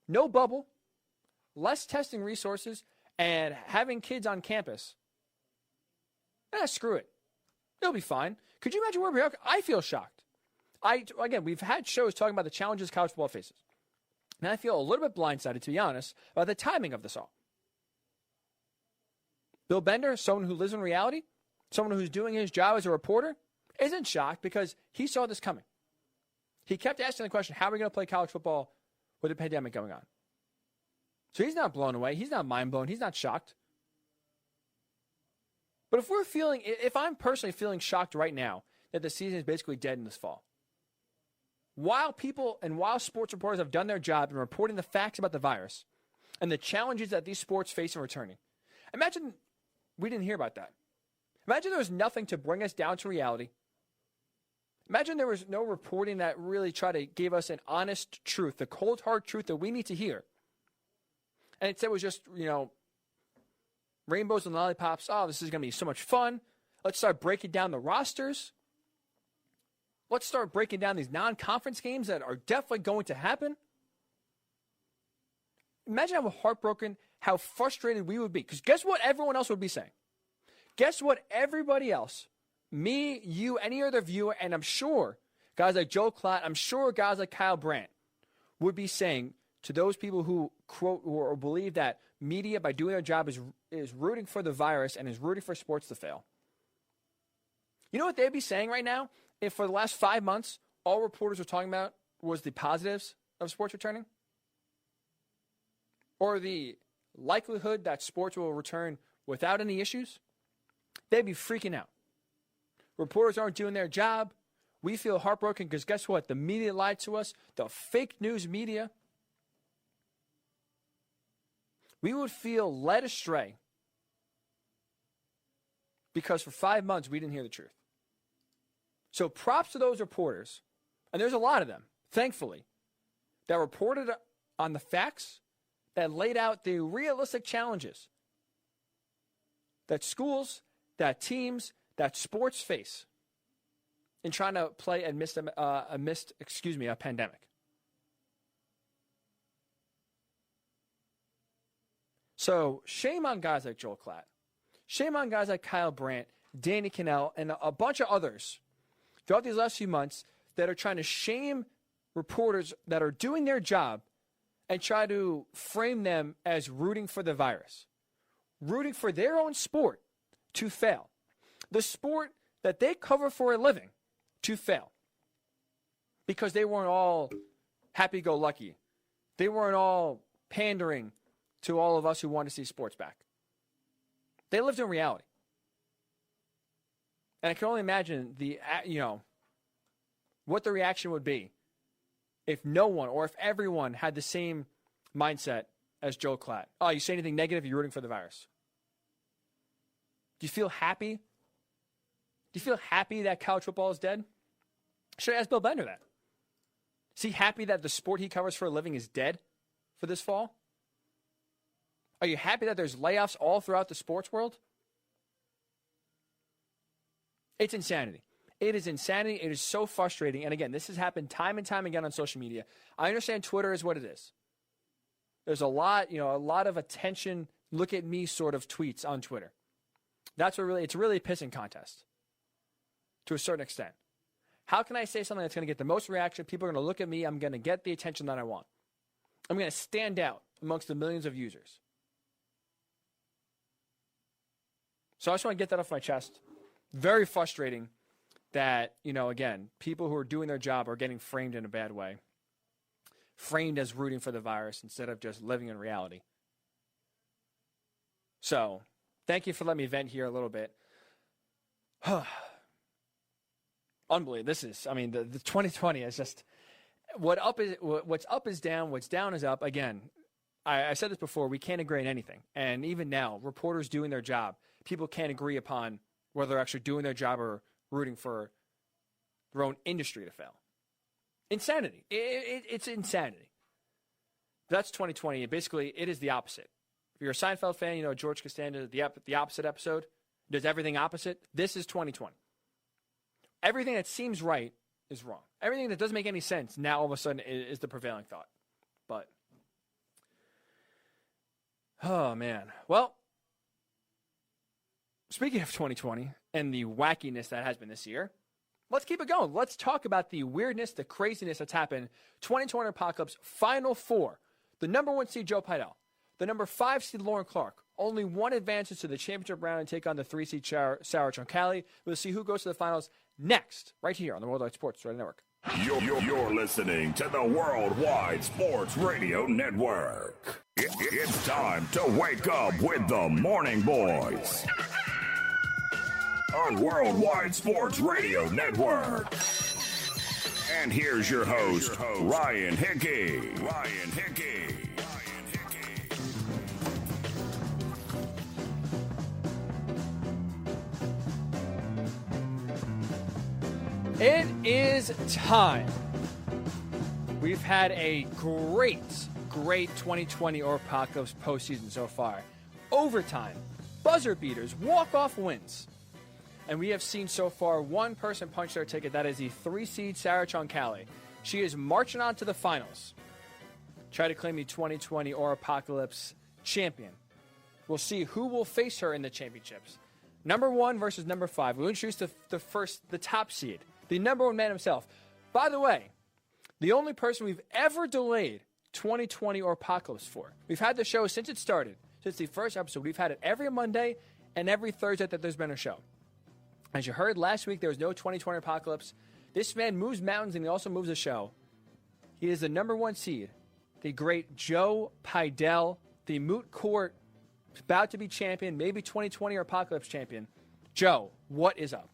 No bubble, less testing resources, and having kids on campus. Screw it. It'll be fine. Could you imagine where we are? I feel shocked. Again, we've had shows talking about the challenges college football faces. And I feel a little bit blindsided, to be honest, about the timing of this all. Bill Bender, someone who lives in reality, someone who's doing his job as a reporter, isn't shocked because he saw this coming. He kept asking the question, how are we going to play college football with a pandemic going on? So he's not blown away. He's not mind blown. He's not shocked. But if I'm personally feeling shocked right now that the season is basically dead in this fall, while sports reporters have done their job in reporting the facts about the virus and the challenges that these sports face in returning, imagine we didn't hear about that. Imagine there was nothing to bring us down to reality. Imagine there was no reporting that really gave us an honest truth, the cold hard truth that we need to hear. And instead it was just, rainbows and lollipops. Oh, this is going to be so much fun. Let's start breaking down the rosters. Let's start breaking down these non-conference games that are definitely going to happen. Imagine how heartbroken, how frustrated we would be. Because guess what everyone else would be saying? Guess what everybody else, me, you, any other viewer, and I'm sure guys like Joe Klatt, I'm sure guys like Kyle Brandt would be saying to those people who quote or believe that media, by doing their job, is rooting for the virus and is rooting for sports to fail. You know what they'd be saying right now? If for the last 5 months, all reporters were talking about was the positives of sports returning? Or the likelihood that sports will return without any issues? They'd be freaking out. Reporters aren't doing their job. We feel heartbroken because guess what? The media lied to us. The fake news media. We would feel led astray because for 5 months we didn't hear the truth. So props to those reporters, and there's a lot of them, thankfully, that reported on the facts, that laid out the realistic challenges that schools, that teams, that sports face in trying to play amidst a pandemic. So shame on guys like Joel Klatt. Shame on guys like Kyle Brandt, Danny Kanell, and a bunch of others throughout these last few months that are trying to shame reporters that are doing their job and try to frame them as rooting for the virus, rooting for their own sport to fail, the sport that they cover for a living to fail, because they weren't all happy-go-lucky. They weren't all pandering to all of us who want to see sports back. They lived in reality. And I can only imagine what the reaction would be if no one or if everyone had the same mindset as Joe Klatt. Oh, you say anything negative, you're rooting for the virus. Do you feel happy? Do you feel happy that college football is dead? Should I ask Bill Bender that? Is he happy that the sport he covers for a living is dead for this fall? Are you happy that there's layoffs all throughout the sports world? It's insanity. It is insanity. It is so frustrating. And again, this has happened time and time again on social media. I understand Twitter is what it is. There's a lot of attention, look at me sort of tweets on Twitter. It's really a pissing contest to a certain extent. How can I say something that's going to get the most reaction? People are going to look at me. I'm going to get the attention that I want. I'm going to stand out amongst the millions of users. So I just want to get that off my chest. Very frustrating that, again, people who are doing their job are getting framed in a bad way. Framed as rooting for the virus instead of just living in reality. So, thank you for letting me vent here a little bit. Unbelievable. The 2020 is just, what's up is down, what's down is up. Again, I said this before, we can't agree on anything. And even now, reporters doing their job, people can't agree upon whether they're actually doing their job or rooting for their own industry to fail. Insanity. It's insanity. That's 2020. Basically, it is the opposite. If you're a Seinfeld fan, George Costanza, the opposite episode, does everything opposite. This is 2020. Everything that seems right is wrong. Everything that doesn't make any sense now all of a sudden is the prevailing thought. But, oh man. Well, speaking of 2020 and the wackiness that has been this year, let's keep it going. Let's talk about the weirdness, the craziness that's happened. 2020 Apocalypse Final Four. The number 1 seed, Joe Pidell. The number 5 seed, Lauren Clark. Only one advances to the championship round and take on the 3 seed, Sarah Troncalli. We'll see who goes to the finals next, right here on the Worldwide Sports Radio Network. You're listening to the Worldwide Sports Radio Network. It's time to wake up with the Morning Boys on Worldwide Sports Radio Network. And here's your host, Ryan Hickey. It is time. We've had a great 2020 Apocalypse postseason so far. Overtime, buzzer beaters, walk-off wins. And we have seen so far one person punch their ticket. That is the 3 seed, Sarah Troncalli. She is marching on to the finals. Try to claim the 2020 Apocalypse champion. We'll see who will face her in the championships. Number 1 versus number 5. We'll introduce the top seed. The number 1 man himself. By the way, the only person we've ever delayed 2020 Apocalypse for. We've had the show since it started. Since the first episode. We've had it every Monday and every Thursday that there's been a show. As you heard last week, there was no 2020 Apocalypse. This man moves mountains and he also moves a show. He is the number 1 seed. The great Joe Pidell. The moot court. About to be champion. Maybe 2020 Apocalypse champion. Joe, what is up?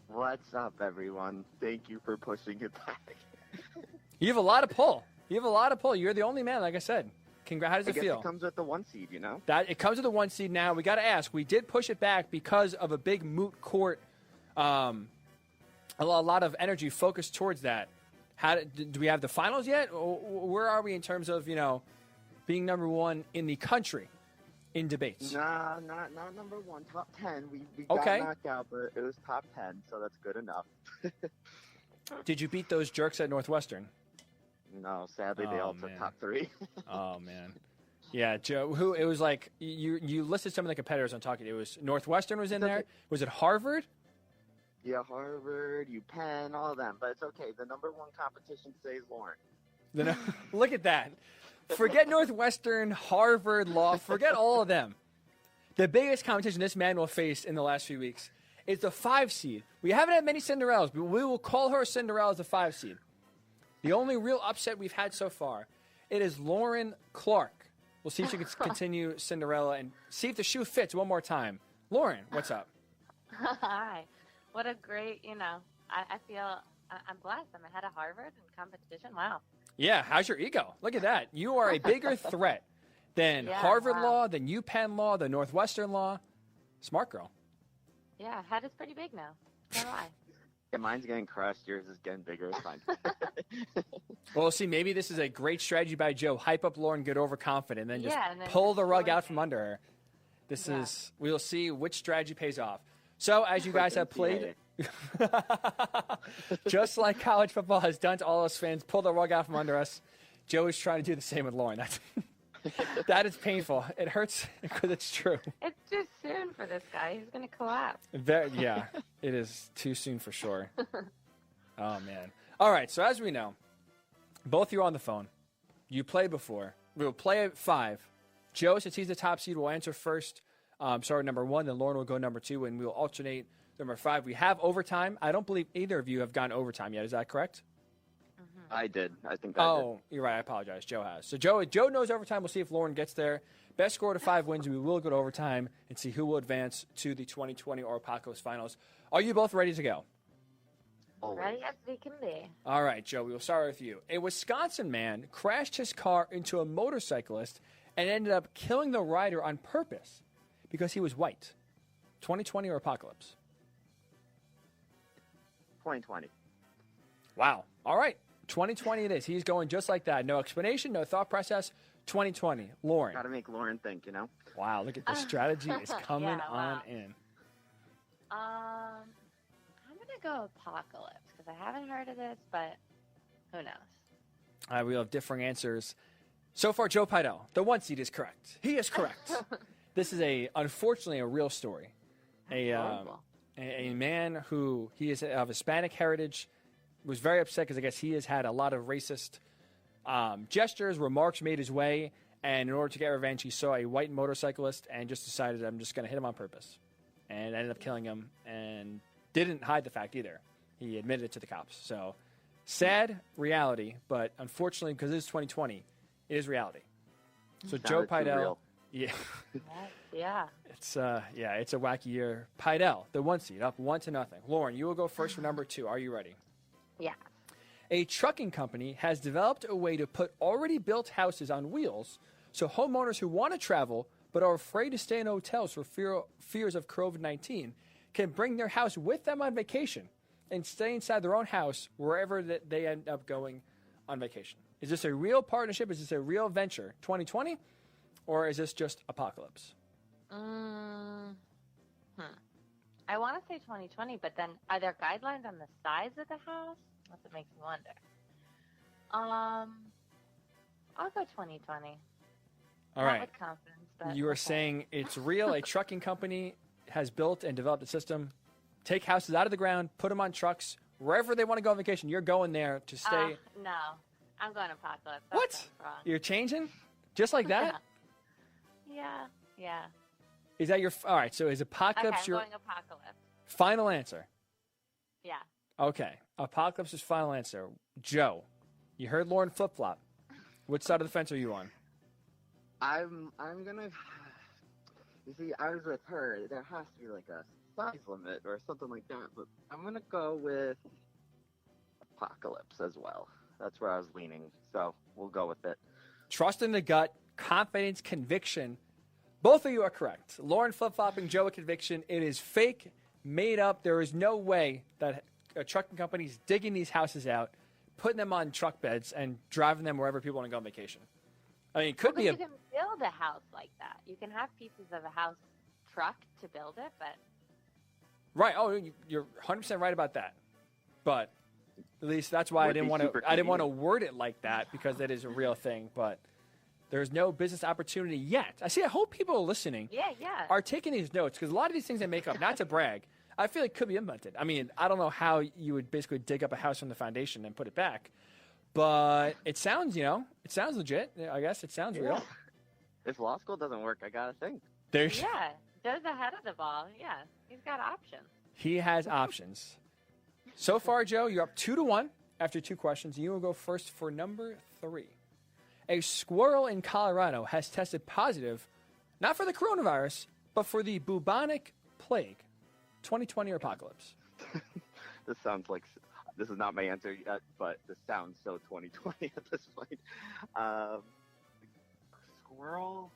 What's up, everyone? Thank you for pushing it back. You have a lot of pull. You're the only man, like I said. How does it feel? It comes with the 1 seed, It comes with the 1 seed now. We got to ask. We did push it back because of a big moot court. A lot of energy focused towards that. Do we have the finals yet? Or where are we in terms of, being number 1 in the country in debates? Nah, not number 1. Top 10. We got knocked out, but it was top 10, so that's good enough. Did you beat those jerks at Northwestern? No, sadly, they all took top 3. Oh, man. Yeah, Joe. Who it was like you listed some of the competitors on talking. It was Northwestern was in there. Was it Harvard? Yeah, Harvard, UPenn, all of them. But it's okay. The number one competition today is Lauren. Look at that. Forget Northwestern, Harvard, Law. Forget all of them. The biggest competition this man will face in the last few weeks is the 5 seed. We haven't had many Cinderellas, but we will call her Cinderella as the 5 seed. The only real upset we've had so far, it is Lauren Clark. We'll see if she can continue Cinderella and see if the shoe fits one more time. Lauren, what's up? Hi. What a great, I feel I'm blessed. I'm ahead of Harvard in competition. Wow. Yeah, how's your ego? Look at that. You are a bigger threat than Harvard Law, than UPenn Law, than Northwestern Law. Smart girl. Yeah, head is pretty big now. Can't lie. Yeah, mine's getting crushed. Yours is getting bigger. It's fine. Well, see, maybe this is a great strategy by Joe. Hype up Lauren, get overconfident, and then just pull the rug out from under her. We'll see which strategy pays off. So, as you guys have played, just like college football has done to all us fans, pull the rug out from under us, Joe is trying to do the same with Lauren. That is painful. It hurts because it's true. It's too soon for this guy. He's going to collapse. Yeah, it is too soon for sure. Oh, man. All right, so as we know, both of you are on the phone. You played before. We'll play at 5. Joe, since he's the top seed, will answer first. Number 1, then Lauren will go number 2, and we'll alternate number 5. We have overtime. I don't believe either of you have gone overtime yet. Is that correct? I did. I think I did. Oh, you're right. I apologize. Joe has. So Joe knows overtime. We'll see if Lauren gets there. Best score to 5 wins. We will go to overtime and see who will advance to the 2020 or Apocalypse Finals. Are you both ready to go? Always. Ready as we can be. All right, Joe. We will start with you. A Wisconsin man crashed his car into a motorcyclist and ended up killing the rider on purpose because he was white. 2020 or Apocalypse? 2020. Wow. All right. 2020 it is. He's going just like that. No explanation, no thought process. 2020. Lauren. Got to make Lauren think, Wow, look at the strategy is coming on in. I'm going to go Apocalypse because I haven't heard of this, but who knows? We have differing answers. So far, Joe Pidell, the 1 seed is correct. He is correct. This is unfortunately a real story. A man who he is of Hispanic heritage was very upset because I guess he has had a lot of racist gestures, remarks made his way, and in order to get revenge, he saw a white motorcyclist and just decided, I'm just going to hit him on purpose, and ended up killing him and didn't hide the fact either. He admitted it to the cops. So sad reality, but unfortunately, because it is 2020, it is reality. So Joe Pidell, yeah. It's a wacky year. Pidell, the 1 seed, up 1-0. Lauren, you will go first for number 2. Are you ready? Yeah. A trucking company has developed a way to put already built houses on wheels so homeowners who want to travel but are afraid to stay in hotels for fears of COVID-19 can bring their house with them on vacation and stay inside their own house wherever they end up going on vacation. Is this a real partnership? Is this a real venture? 2020? Or is this just Apocalypse? I want to say 2020, but then are there guidelines on the size of the house? That's what makes me wonder. I'll go 2020. All right. Not with confidence, but you are saying it's real. A trucking company has built and developed a system. Take houses out of the ground, put them on trucks, wherever they want to go on vacation. You're going there to stay. No, I'm going Apocalypse. What? Wrong. You're changing? Just like that? Yeah. Is that your... All right, so is Apocalypse okay, your... I'm going Apocalypse. Final answer? Yeah. Okay. Apocalypse's final answer. Joe, you heard Lauren flip-flop. Which side of the fence are you on? I'm gonna... You see, I was with her. There has to be like a size limit or something like that, but I'm gonna go with Apocalypse as well. That's where I was leaning, so we'll go with it. Trust in the gut, confidence, conviction. Both of you are correct. Lauren flip-flopping, Joe a conviction. It is fake, made up. There is no way that a trucking company is digging these houses out, putting them on truck beds, and driving them wherever people want to go on vacation. I mean, it could be you can build a house like that. You can have pieces of a house truck to build it, but... Right. Oh, you're 100% right about that. But at least that's why I didn't want to word it like that, because that is a real thing. But There's no business opportunity yet. I hope people listening Yeah. are taking these notes because a lot of these things I make up, not to brag, I feel like could be implemented. I mean, I don't know how you would basically dig up a house from the foundation and put it back, but it sounds, it sounds legit. I guess it sounds real. If law school doesn't work, I gotta think. There's, Yeah. Joe's ahead of the ball. Yeah. He's got options. He has options. So far, Joe, you're up 2-1 after 2 questions. You will go first for number 3. A squirrel in Colorado has tested positive, not for the coronavirus, but for the bubonic plague. 2020 or apocalypse? This sounds like this is not my answer yet, but this sounds so 2020 at this point. Squirrel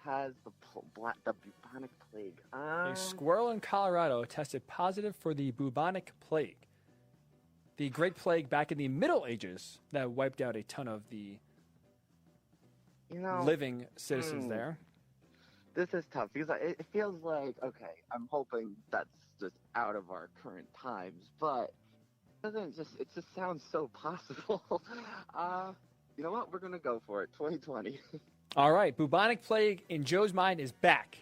has the bubonic plague. A squirrel in Colorado tested positive for the bubonic plague. The Great Plague back in the Middle Ages that wiped out a ton of the living citizens there. This is tough because it feels like, okay, I'm hoping that's just out of our current times, but it just sounds so possible. You know what? We're going to go for it. 2020. All right. Bubonic plague in Joe's mind is back.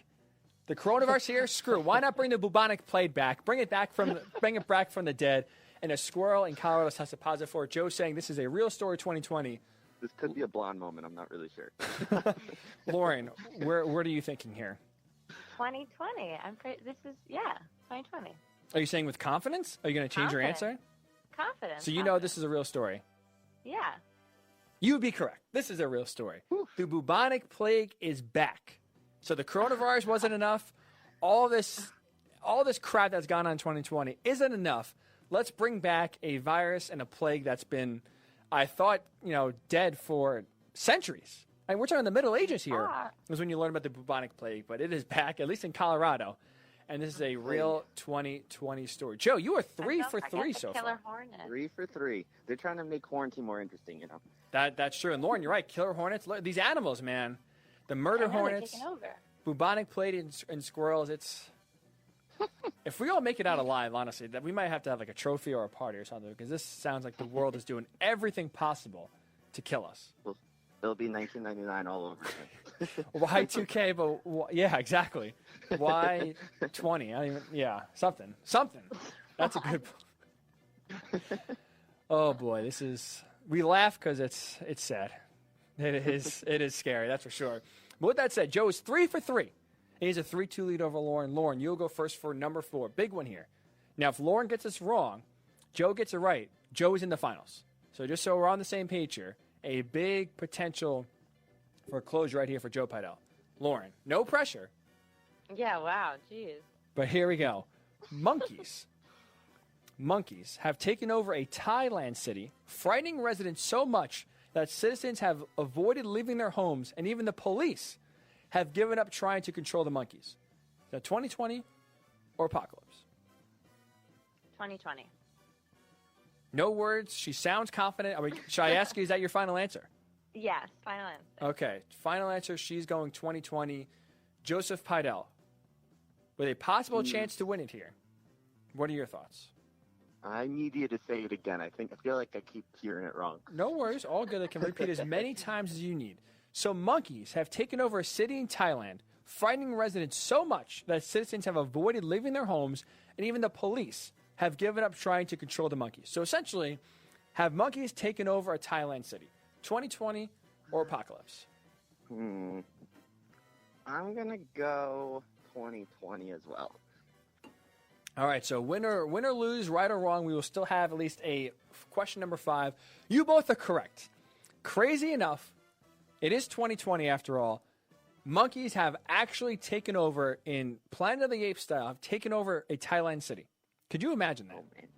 The coronavirus here, screw. Why not bring the bubonic plague back? Bring it back from the dead. And a squirrel in Colorado tested positive for it. Joe's saying this is a real story 2020. This could be a blonde moment. I'm not really sure. Lauren, what are you thinking here? 2020. This is 2020. Are you saying with confidence? Are you going to change your answer? Confidence. So you know this is a real story. Yeah. You would be correct. This is a real story. The bubonic plague is back. So the coronavirus wasn't enough. All this crap that's gone on in 2020 isn't enough. Let's bring back a virus and a plague that's been, I thought, dead for centuries. And we're talking the Middle Ages here. Was when you learn about the bubonic plague, but it is back, at least in Colorado. And this is a real 2020 story. Joe, you are 3 for 3 so far. Killer Hornet. 3 for 3. They're trying to make quarantine more interesting, That's true. And Lauren, you're right. Killer hornets. These animals, man. The murder hornets. Bubonic plague and squirrels. It's. If we all make it out alive, honestly, that we might have to have like a trophy or a party or something because this sounds like the world is doing everything possible to kill us. Well, it'll be 1999 all over again. Why 2K? But yeah, exactly. Why 20? Something. That's a good. Oh boy, this is. We laugh because it's sad. It is scary. That's for sure. But with that said, Joe is 3 for 3. He has a 3-2 lead over Lauren. Lauren, you'll go first for number 4. Big one here. Now, if Lauren gets this wrong, Joe gets it right. Joe is in the finals. So just so we're on the same page here, a big potential for a close right here for Joe Pidell. Lauren, no pressure. Yeah, wow, jeez. But here we go. Monkeys have taken over a Thailand city, frightening residents so much that citizens have avoided leaving their homes, and even the police have given up trying to control the monkeys. Is that 2020 or apocalypse? 2020. No words. She sounds confident. Should I ask you, is that your final answer? Yes, final answer. Okay. Final answer, she's going 2020. Joseph Pidell, with a possible chance to win it here. What are your thoughts? I need you to say it again. I feel like I keep hearing it wrong. No worries. All good. I can repeat as many times as you need. So monkeys have taken over a city in Thailand, frightening residents so much that citizens have avoided leaving their homes, and even the police have given up trying to control the monkeys. So essentially, have monkeys taken over a Thailand city? 2020 or apocalypse? I'm going to go 2020 as well. All right, so win or lose, right or wrong, we will still have at least a question number 5. You both are correct. Crazy enough, it is 2020 after all. Monkeys have actually taken over in Planet of the Apes style, have taken over a Thailand city. Could you imagine that? Oh, man.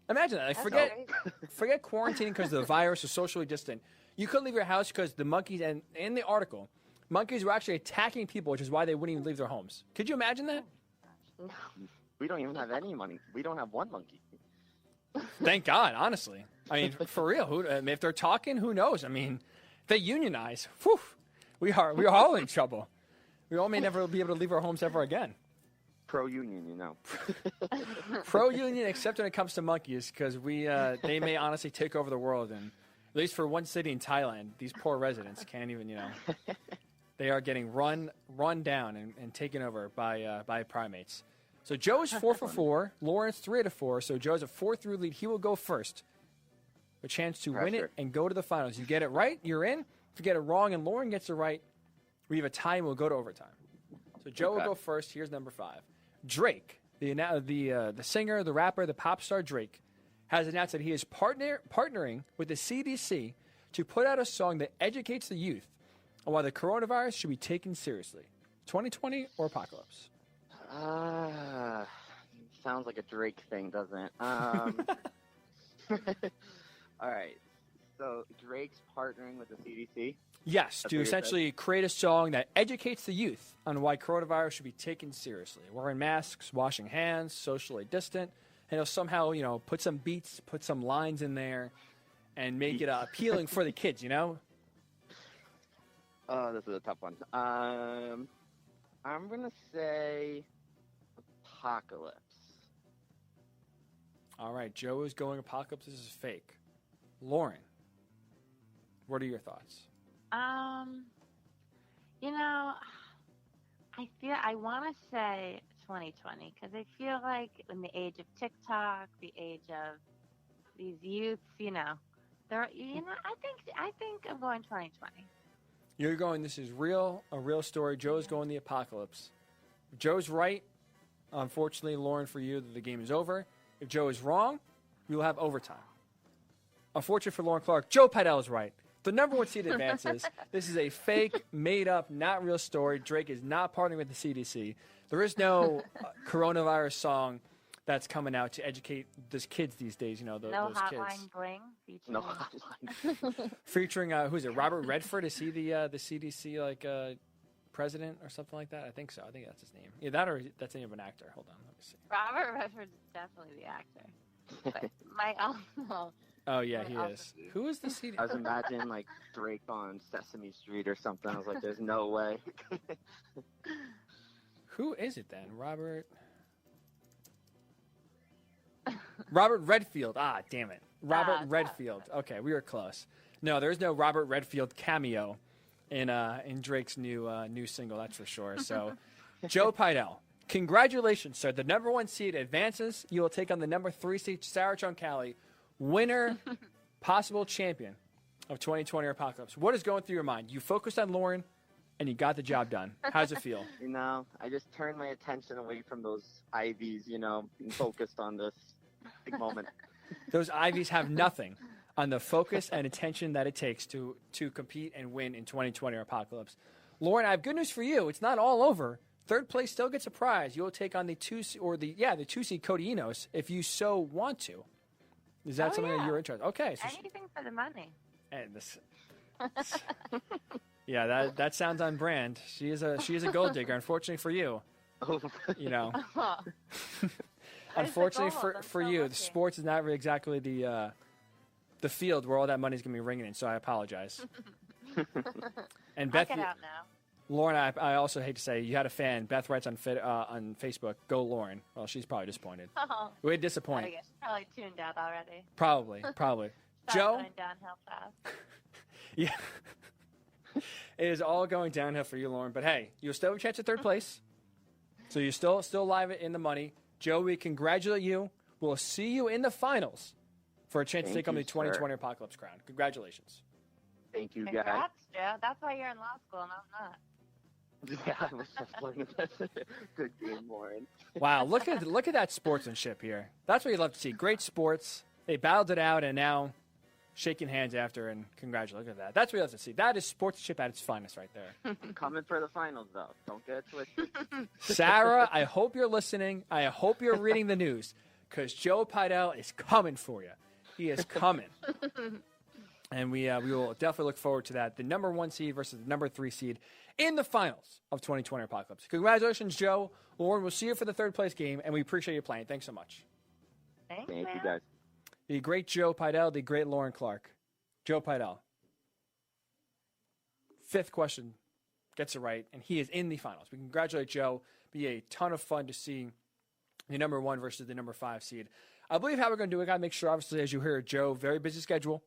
Imagine that. Like, forget quarantining because of the virus or socially distant. You couldn't leave your house because the monkeys, and in the article, monkeys were actually attacking people, which is why they wouldn't even leave their homes. Could you imagine that? No. We don't even have any money. We don't have one monkey. Thank God, honestly. I mean, for real. If they're talking, who knows? I mean, if they unionize, whew, we are all in trouble. We all may never be able to leave our homes ever again. Pro-union, Pro-union, except when it comes to monkeys, because they may honestly take over the world, and At least for one city in Thailand, these poor residents can't even, they are getting run down and taken over by primates. So Joe is 4 for 4. Lauren's 3 out of 4. So Joe's a 4-3 lead. He will go first. A chance to win it and go to the finals. You get it right, you're in. If you get it wrong and Lauren gets it right, we have a tie and we'll go to overtime. So Joe will go first. Here's number 5. Drake, the singer, the rapper, the pop star Drake, has announced that he is partnering with the CDC to put out a song that educates the youth on why the coronavirus should be taken seriously. 2020 or apocalypse? Sounds like a Drake thing, doesn't it? All right. So Drake's partnering with the CDC? Yes, to essentially create a song that educates the youth on why coronavirus should be taken seriously. Wearing masks, washing hands, socially distant. And he'll somehow, put some beats, put some lines in there, and make it appealing for the kids, Oh, this is a tough one. I'm going to say apocalypse. All right, Joe is going apocalypse. This is fake. Lauren, what are your thoughts? I want to say 2020 because I feel like in the age of TikTok, the age of these youths, they're, I think I'm going 2020. You're going, this is a real story. Joe's going the apocalypse. If Joe's right, unfortunately, Lauren, for you, the game is over. If Joe is wrong, we will have overtime. Unfortunately for Lauren Clark, Joe Pidell is right. The number 1 seed advances. This is a fake, made-up, not real story. Drake is not partnering with the CDC. There is no coronavirus song that's coming out to educate those kids these days. No those Hotline kids. Bling. No Hotline. Featuring who's it? Robert Redford? Is he the CDC president or something like that? I think so. I think that's his name. Yeah, that or that's the name of an actor. Hold on, let me see. Robert Redford's definitely the actor. But Oh yeah, he is. Who is the CDC? I was imagining Drake on Sesame Street or something. I was like, there's no way. Who is it then? Robert Redfield. Ah, damn it. Robert Redfield. Okay, we were close. No, there's no Robert Redfield cameo in Drake's new single, that's for sure. So, Joe Pidell, congratulations, sir. The number 1 seed advances. You will take on the number 3 seed, Sarah Chonkali, winner, possible champion of 2020 Apocalypse. What is going through your mind? You focused on Lauren, and you got the job done. How does it feel? I just turned my attention away from those IVs, and focused on this big moment. Those IVs have nothing on the focus and attention that it takes to compete and win in 2020 Apocalypse. Lauren, I have good news for you. It's not all over. Third place still gets a prize. You'll take on the 2 seed Cody Enos if you so want to. Is that something that you're interested in? Okay. So anything for the money. And yeah, that sounds on brand. She is a gold digger. Unfortunately for you, Unfortunately for you, the sports is not really exactly the field where all that money is going to be ringing in. So I apologize. And Beth, I'll get out now. Lauren, I also hate to say you had a fan. Beth writes on Facebook, "Go Lauren." Well, she's probably disappointed. We're disappointed. I guess she's probably tuned out already. Probably. Joe. Going downhill fast. Yeah. It is all going downhill for you, Lauren. But hey, you'll still have a chance at third place. So you're still live in the money. Joe, we congratulate you. We'll see you in the finals for a chance to take on the 2020 Apocalypse crown. Congratulations. Thank you, guys. Congrats, Joe. That's why you're in law school and I'm not. Yeah, I was just learning this. Good game, Lauren. Wow, look at that sportsmanship here. That's what you love to see. Great sports. They battled it out, and now shaking hands after, and congratulations. Look at that. That's what you love to see. That is sportsmanship at its finest right there. I'm coming for the finals, though. Don't get it twisted. Sarah, I hope you're listening. I hope you're reading the news, because Joe Pidell is coming for you. He is coming. And we will definitely look forward to that. The number 1 seed versus the number 3 seed in the finals of 2020 Apocalypse. Congratulations, Joe. Lauren, we'll see you for the third place game, and we appreciate you playing. Thanks so much. Thank you, guys. The great Joe Pidell, the great Lauren Clark. Joe Pidell. 5th question gets it right, and he is in the finals. We congratulate Joe. Be a ton of fun to see the number 1 versus the number 5 seed. I believe how we're going to do it. Got to make sure, obviously, as you hear, Joe, very busy schedule.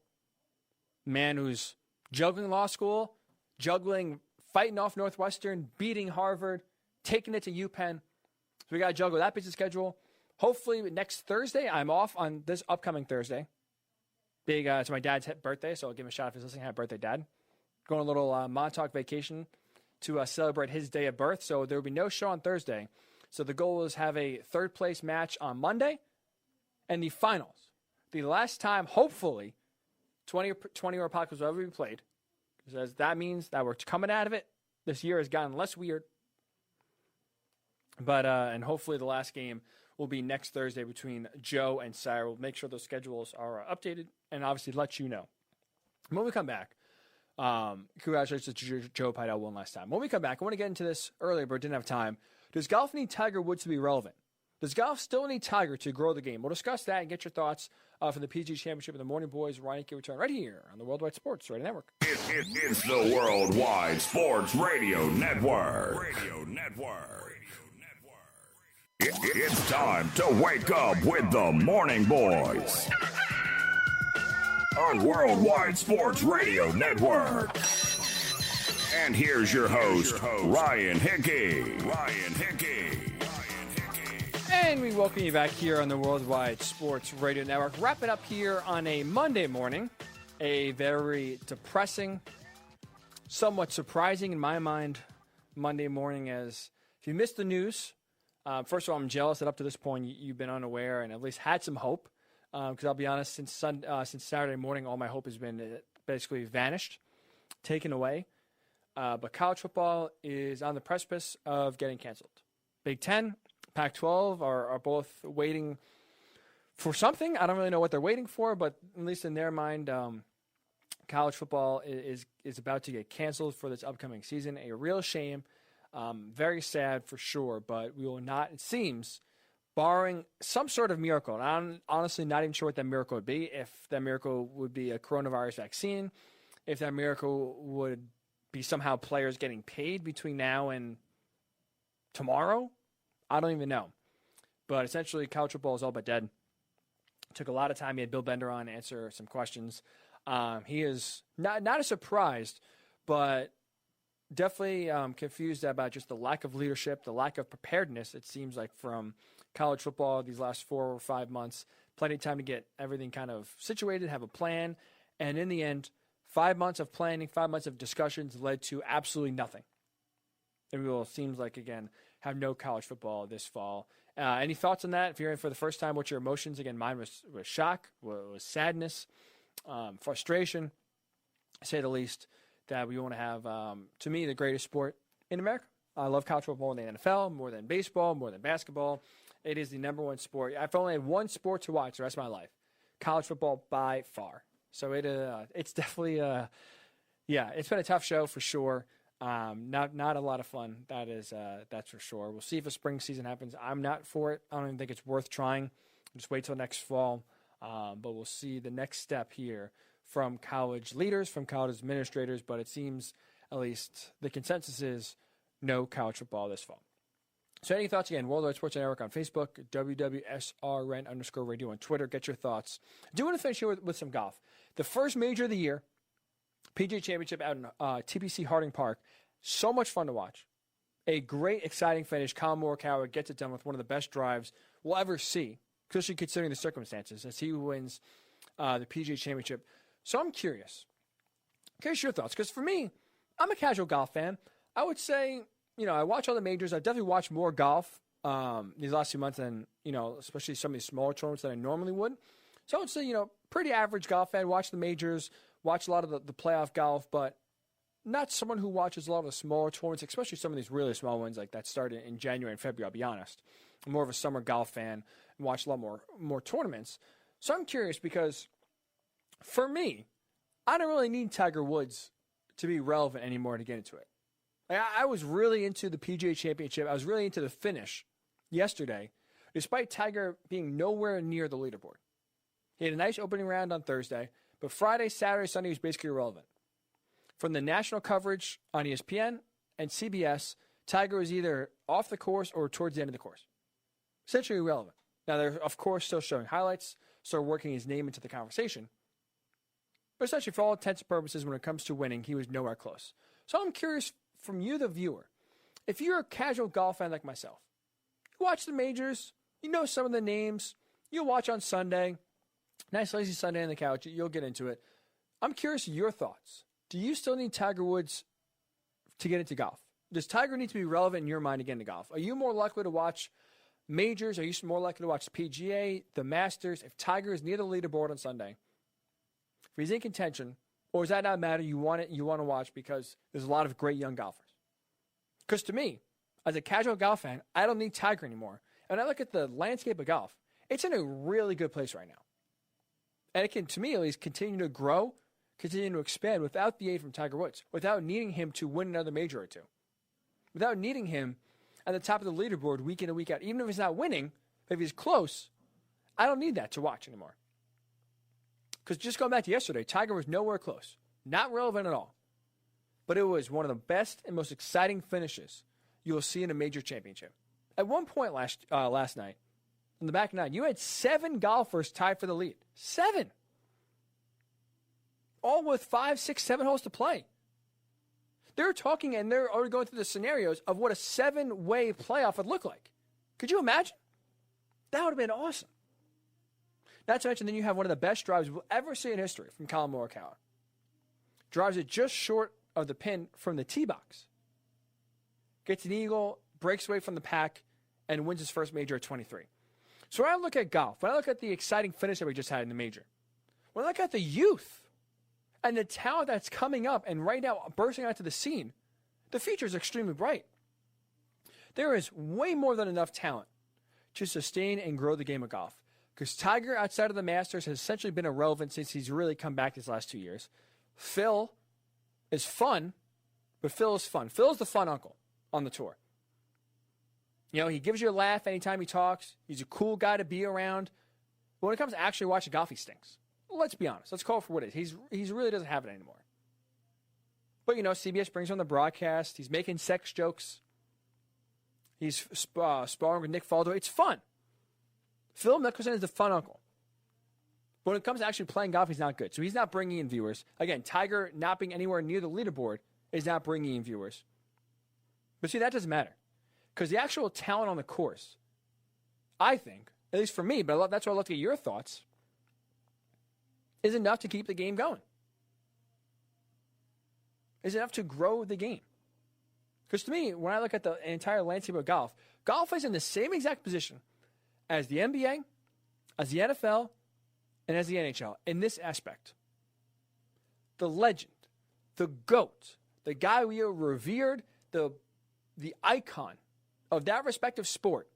Man who's juggling law school, fighting off Northwestern, beating Harvard, taking it to UPenn. So we got to juggle that busy schedule. Hopefully next Thursday, I'm off on this upcoming Thursday. It's my dad's birthday, so I'll give him a shout out if he's listening. Happy birthday, Dad. Going on a little Montauk vacation to celebrate his day of birth. So there will be no show on Thursday. So the goal is have a third place match on Monday and the finals. The last time, hopefully, 20 or podcasts will ever be played. Because that means that we're coming out of it. This year has gotten less weird. But and hopefully the last game will be next Thursday between Joe and Sarah. We'll make sure those schedules are updated and obviously let you know. When we come back, congratulations to Joe Pidell one last time. When we come back, I want to get into this earlier, but didn't have time. Does golf need Tiger Woods to be relevant? Does golf still need Tiger to grow the game? We'll discuss that and get your thoughts for the PGA Championship and the Morning Boys. Ryan Hickey return right here on the Worldwide Sports Radio Network. It's the Worldwide Sports Radio Network. It's time to wake up with the Morning Boys on Worldwide Sports Radio Network. And here's your host, Ryan Hickey. And we welcome you back here on the Worldwide Sports Radio Network. Wrapping up here on a Monday morning, a very depressing, somewhat surprising in my mind Monday morning. As if you missed the news, first of all, I'm jealous that up to this point you've been unaware and at least had some hope. Because I'll be honest, since Saturday morning, all my hope has been basically vanished, taken away. But college football is on the precipice of getting canceled. Big Ten, Pac-12 are both waiting for something. I don't really know what they're waiting for, but at least in their mind, college football is about to get canceled for this upcoming season. A real shame. Very sad for sure, but we will not, it seems, barring some sort of miracle. And I'm honestly not even sure what that miracle would be. If that miracle would be a coronavirus vaccine, if that miracle would be somehow players getting paid between now and tomorrow, I don't even know. But essentially, college football is all but dead. Took a lot of time. He had Bill Bender on to answer some questions. He is not as surprised, but definitely confused about just the lack of leadership, the lack of preparedness, it seems like, from college football these last 4 or 5 months. Plenty of time to get everything kind of situated, have a plan. And in the end, 5 months of planning, 5 months of discussions led to absolutely nothing. And we will, seems like, again, have no college football this fall. Any thoughts on that? If you're in for the first time, what's your emotions? Again, mine was shock, was sadness, frustration, to say the least, that we want to have, to me, the greatest sport in America. I love college football more than the NFL, more than baseball, more than basketball. It is the number one sport. I've only had one sport to watch the rest of my life. College football by far. So it's definitely, it's been a tough show for sure. Not a lot of fun. That's for sure. We'll see if a spring season happens. I'm not for it. I don't even think it's worth trying. Just wait till next fall. But we'll see the next step here from college leaders, from college administrators. But it seems, at least, the consensus is no college football this fall. So any thoughts? Again, Worldwide Sports Network on Facebook, WWSRN_radio on Twitter. Get your thoughts. I do want to finish here with some golf. The first major of the year, PGA Championship out in TPC Harding Park. So much fun to watch. A great, exciting finish. Colin Morikawa gets it done with one of the best drives we'll ever see, especially considering the circumstances, as he wins the PGA Championship. So I'm curious. Curious your thoughts, because for me, I'm a casual golf fan. I would say, I watch all the majors. I've definitely watched more golf these last few months than, especially some of these smaller tournaments than I normally would. So I would say, pretty average golf fan. Watch the majors, watch a lot of the playoff golf, but not someone who watches a lot of the smaller tournaments, especially some of these really small ones like that start in January and February, I'll be honest. I'm more of a summer golf fan and watch a lot more tournaments. So I'm curious because for me, I don't really need Tiger Woods to be relevant anymore to get into it. I was really into the PGA Championship. I was really into the finish yesterday, despite Tiger being nowhere near the leaderboard. He had a nice opening round on Thursday, but Friday, Saturday, Sunday was basically irrelevant. From the national coverage on ESPN and CBS, Tiger was either off the course or towards the end of the course. Essentially irrelevant. Now, they're, of course, still showing highlights, still working his name into the conversation. But essentially, for all intents and purposes, when it comes to winning, he was nowhere close. So I'm curious from you, the viewer, if you're a casual golf fan like myself, you watch the majors, you know some of the names, you'll watch on Sunday, nice lazy Sunday on the couch, you'll get into it. I'm curious your thoughts. Do you still need Tiger Woods to get into golf? Does Tiger need to be relevant in your mind to get into golf? Are you more likely to watch majors? Are you more likely to watch PGA, the Masters? If Tiger is near the leaderboard on Sunday, if he's in contention, or does that not matter? You want it, you want to watch because there's a lot of great young golfers. Because to me, as a casual golf fan, I don't need Tiger anymore. And I look at the landscape of golf, it's in a really good place right now. And it can, to me at least, continue to grow, continue to expand without the aid from Tiger Woods, without needing him to win another major or two, without needing him at the top of the leaderboard week in and week out. Even if he's not winning, if he's close, I don't need that to watch anymore. Because just going back to yesterday, Tiger was nowhere close. Not relevant at all. But it was one of the best and most exciting finishes you will see in a major championship. At one point last night, in the back nine, you had 7 golfers tied for the lead. 7. All with 5, 6, 7 holes to play. They're talking and they're already going through the scenarios of what a 7-way playoff would look like. Could you imagine? That would have been awesome. Not to mention, then you have one of the best drives we'll ever see in history from Colin Morikawa. Drives it just short of the pin from the tee box. Gets an eagle, breaks away from the pack, and wins his first major at 23. So when I look at golf, when I look at the exciting finish that we just had in the major, when I look at the youth and the talent that's coming up and right now bursting onto the scene, the future is extremely bright. There is way more than enough talent to sustain and grow the game of golf. Because Tiger, outside of the Masters, has essentially been irrelevant since he's really come back these last 2 years. Phil is fun, but Phil is fun. Phil is the fun uncle on the tour. You know, he gives you a laugh anytime he talks. He's a cool guy to be around. But when it comes to actually watching golf, he stinks. Let's be honest. Let's call it for what it is. He really doesn't have it anymore. But, you know, CBS brings on the broadcast. He's making sex jokes. He's sparring with Nick Faldo. It's fun. Phil Mickelson is the fun uncle. But when it comes to actually playing golf, he's not good. So he's not bringing in viewers. Again, Tiger not being anywhere near the leaderboard is not bringing in viewers. But see, that doesn't matter. Because the actual talent on the course, I think, at least for me, but that's why I'd love to get your thoughts, is enough to keep the game going. Is enough to grow the game. Because to me, when I look at the entire landscape of golf, golf is in the same exact position as the NBA, as the NFL, and as the NHL in this aspect. The legend, the GOAT, the guy we have revered, the icon of that respective sport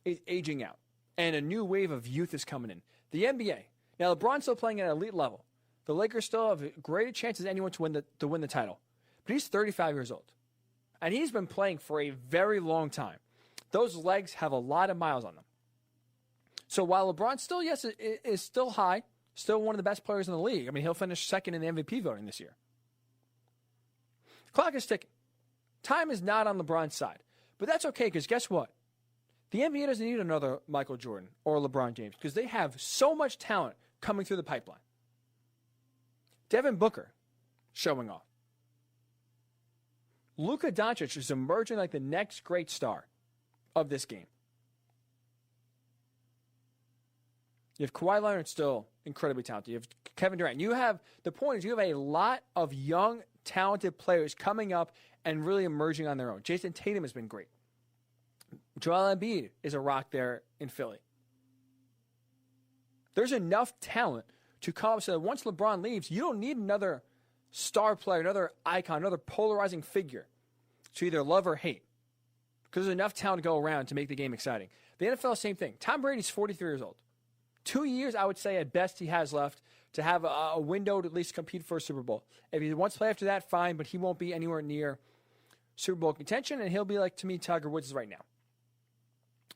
is aging out. And a new wave of youth is coming in. The NBA. Now, LeBron's still playing at an elite level. The Lakers still have a greater chance as anyone to win the title. But he's 35 years old. And he's been playing for a very long time. Those legs have a lot of miles on them. So while LeBron still, yes, is still high, still one of the best players in the league. I mean, he'll finish second in the MVP voting this year. Clock is ticking. Time is not on LeBron's side. But that's okay, because guess what? The NBA doesn't need another Michael Jordan or LeBron James, because they have so much talent coming through the pipeline. Devin Booker showing off. Luka Doncic is emerging like the next great star of this game. You have Kawhi Leonard still incredibly talented. You have Kevin Durant. The point is you have a lot of young, talented players coming up and really emerging on their own. Jason Tatum has been great. Joel Embiid is a rock there in Philly. There's enough talent to come up so that once LeBron leaves, you don't need another star player, another icon, another polarizing figure to either love or hate. Because there's enough talent to go around to make the game exciting. The NFL, same thing. Tom Brady's 43 years old. 2 years, I would say, at best, he has left to have a window to at least compete for a Super Bowl. If he wants to play after that, fine, but he won't be anywhere near Super Bowl contention, and he'll be like, to me, Tiger Woods is right now.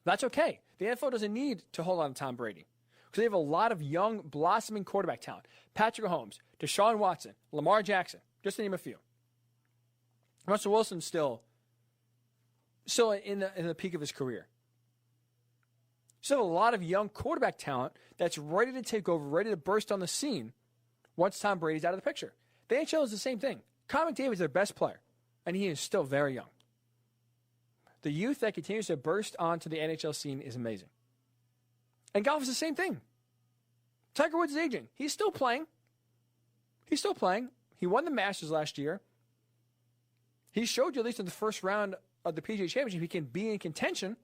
That's okay. The NFL doesn't need to hold on to Tom Brady because they have a lot of young, blossoming quarterback talent. Patrick Mahomes, Deshaun Watson, Lamar Jackson, just to name a few. Russell Wilson's still in the peak of his career. So a lot of young quarterback talent that's ready to take over, ready to burst on the scene once Tom Brady's out of the picture. The NHL is the same thing. Connor McDavid is their best player, and he is still very young. The youth that continues to burst onto the NHL scene is amazing. And golf is the same thing. Tiger Woods is aging. He's still playing. He won the Masters last year. He showed you, at least in the first round of the PGA Championship, he can be in contention.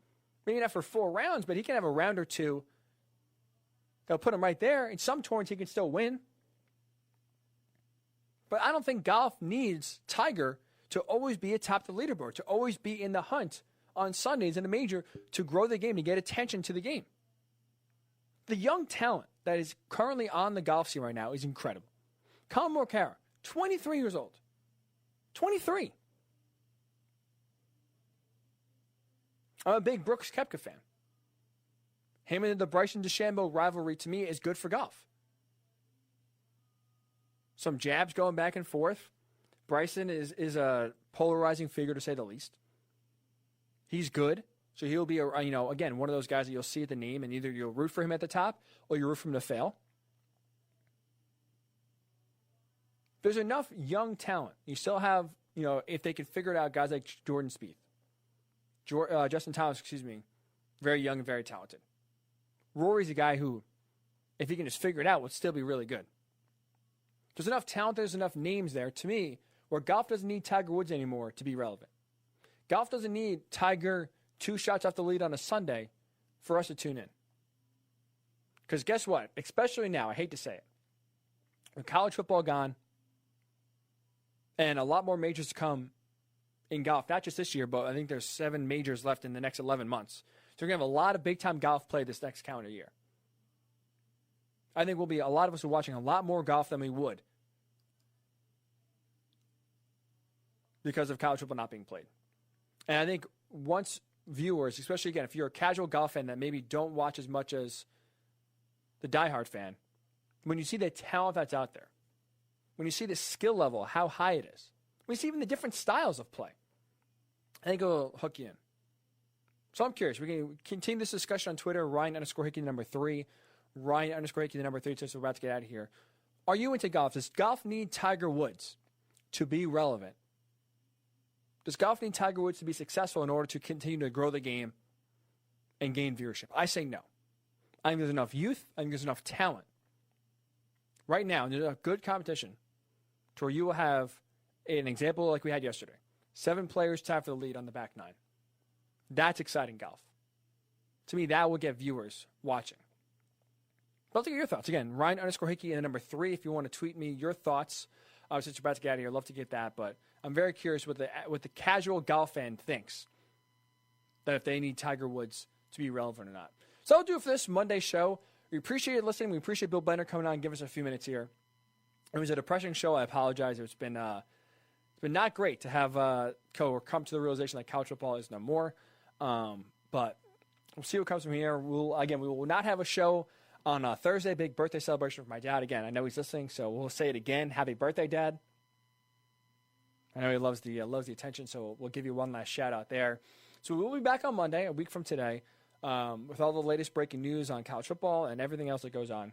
Maybe not for 4 rounds, but he can have a round or two that'll put him right there. In some tournaments, he can still win. But I don't think golf needs Tiger to always be atop the leaderboard, to always be in the hunt on Sundays in a major to grow the game, to get attention to the game. The young talent that is currently on the golf scene right now is incredible. Colin Morikawa, 23 years old. 23. I'm a big Brooks Koepka fan. Him and the Bryson DeChambeau rivalry, to me, is good for golf. Some jabs going back and forth. Bryson is a polarizing figure, to say the least. He's good. So he'll be, again, one of those guys that you'll see at the name, and either you'll root for him at the top or you root for him to fail. There's enough young talent. You still have, if they can figure it out, guys like Jordan Spieth. Justin Thomas, very young and very talented. Rory's a guy who, if he can just figure it out, would still be really good. There's enough talent, there's enough names there, to me, where golf doesn't need Tiger Woods anymore to be relevant. Golf doesn't need Tiger 2 shots off the lead on a Sunday for us to tune in. Because guess what? Especially now, I hate to say it, with college football gone and a lot more majors to come in golf, not just this year, but I think there's 7 majors left in the next 11 months. So we're going to have a lot of big-time golf play this next calendar year. I think a lot of us are watching a lot more golf than we would because of college football not being played. And I think once viewers, especially again, if you're a casual golf fan that maybe don't watch as much as the diehard fan, when you see the talent that's out there, when you see the skill level, how high it is, when you see even the different styles of play, I think it will hook you in. So I'm curious. We're going to continue this discussion on Twitter, Ryan_Hickey, the number 3. Ryan_Hickey, the number 3, since we're about to get out of here. Are you into golf? Does golf need Tiger Woods to be relevant? Does golf need Tiger Woods to be successful in order to continue to grow the game and gain viewership? I say no. I think there's enough youth. I think there's enough talent. Right now, there's a good competition to where you will have an example like we had yesterday. 7 players tied for the lead on the back 9. That's exciting golf. To me, that will get viewers watching. I'd love to get your thoughts. Again, Ryan_Hickey and the number 3. If you want to tweet me your thoughts, since you're about to get out of here, I'd love to get that. But I'm very curious what the casual golf fan thinks, that if they need Tiger Woods to be relevant or not. So I'll do it for this Monday show. We appreciate you listening. We appreciate Bill Blender coming on and giving us a few minutes here. It was a depressing show. I apologize. It's been not great to have come to the realization that college football is no more. But we'll see what comes from here. We will not have a show on Thursday. Big birthday celebration for my dad. Again, I know he's listening, so we'll say it again. Happy birthday, Dad. I know he loves the attention, so we'll give you one last shout out there. So we'll be back on Monday, a week from today, with all the latest breaking news on college football and everything else that goes on.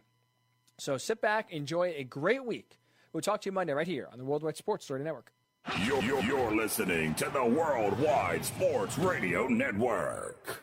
So sit back, enjoy a great week. We'll talk to you Monday right here on the Worldwide Sports Story Network. You're listening to the Worldwide Sports Radio Network.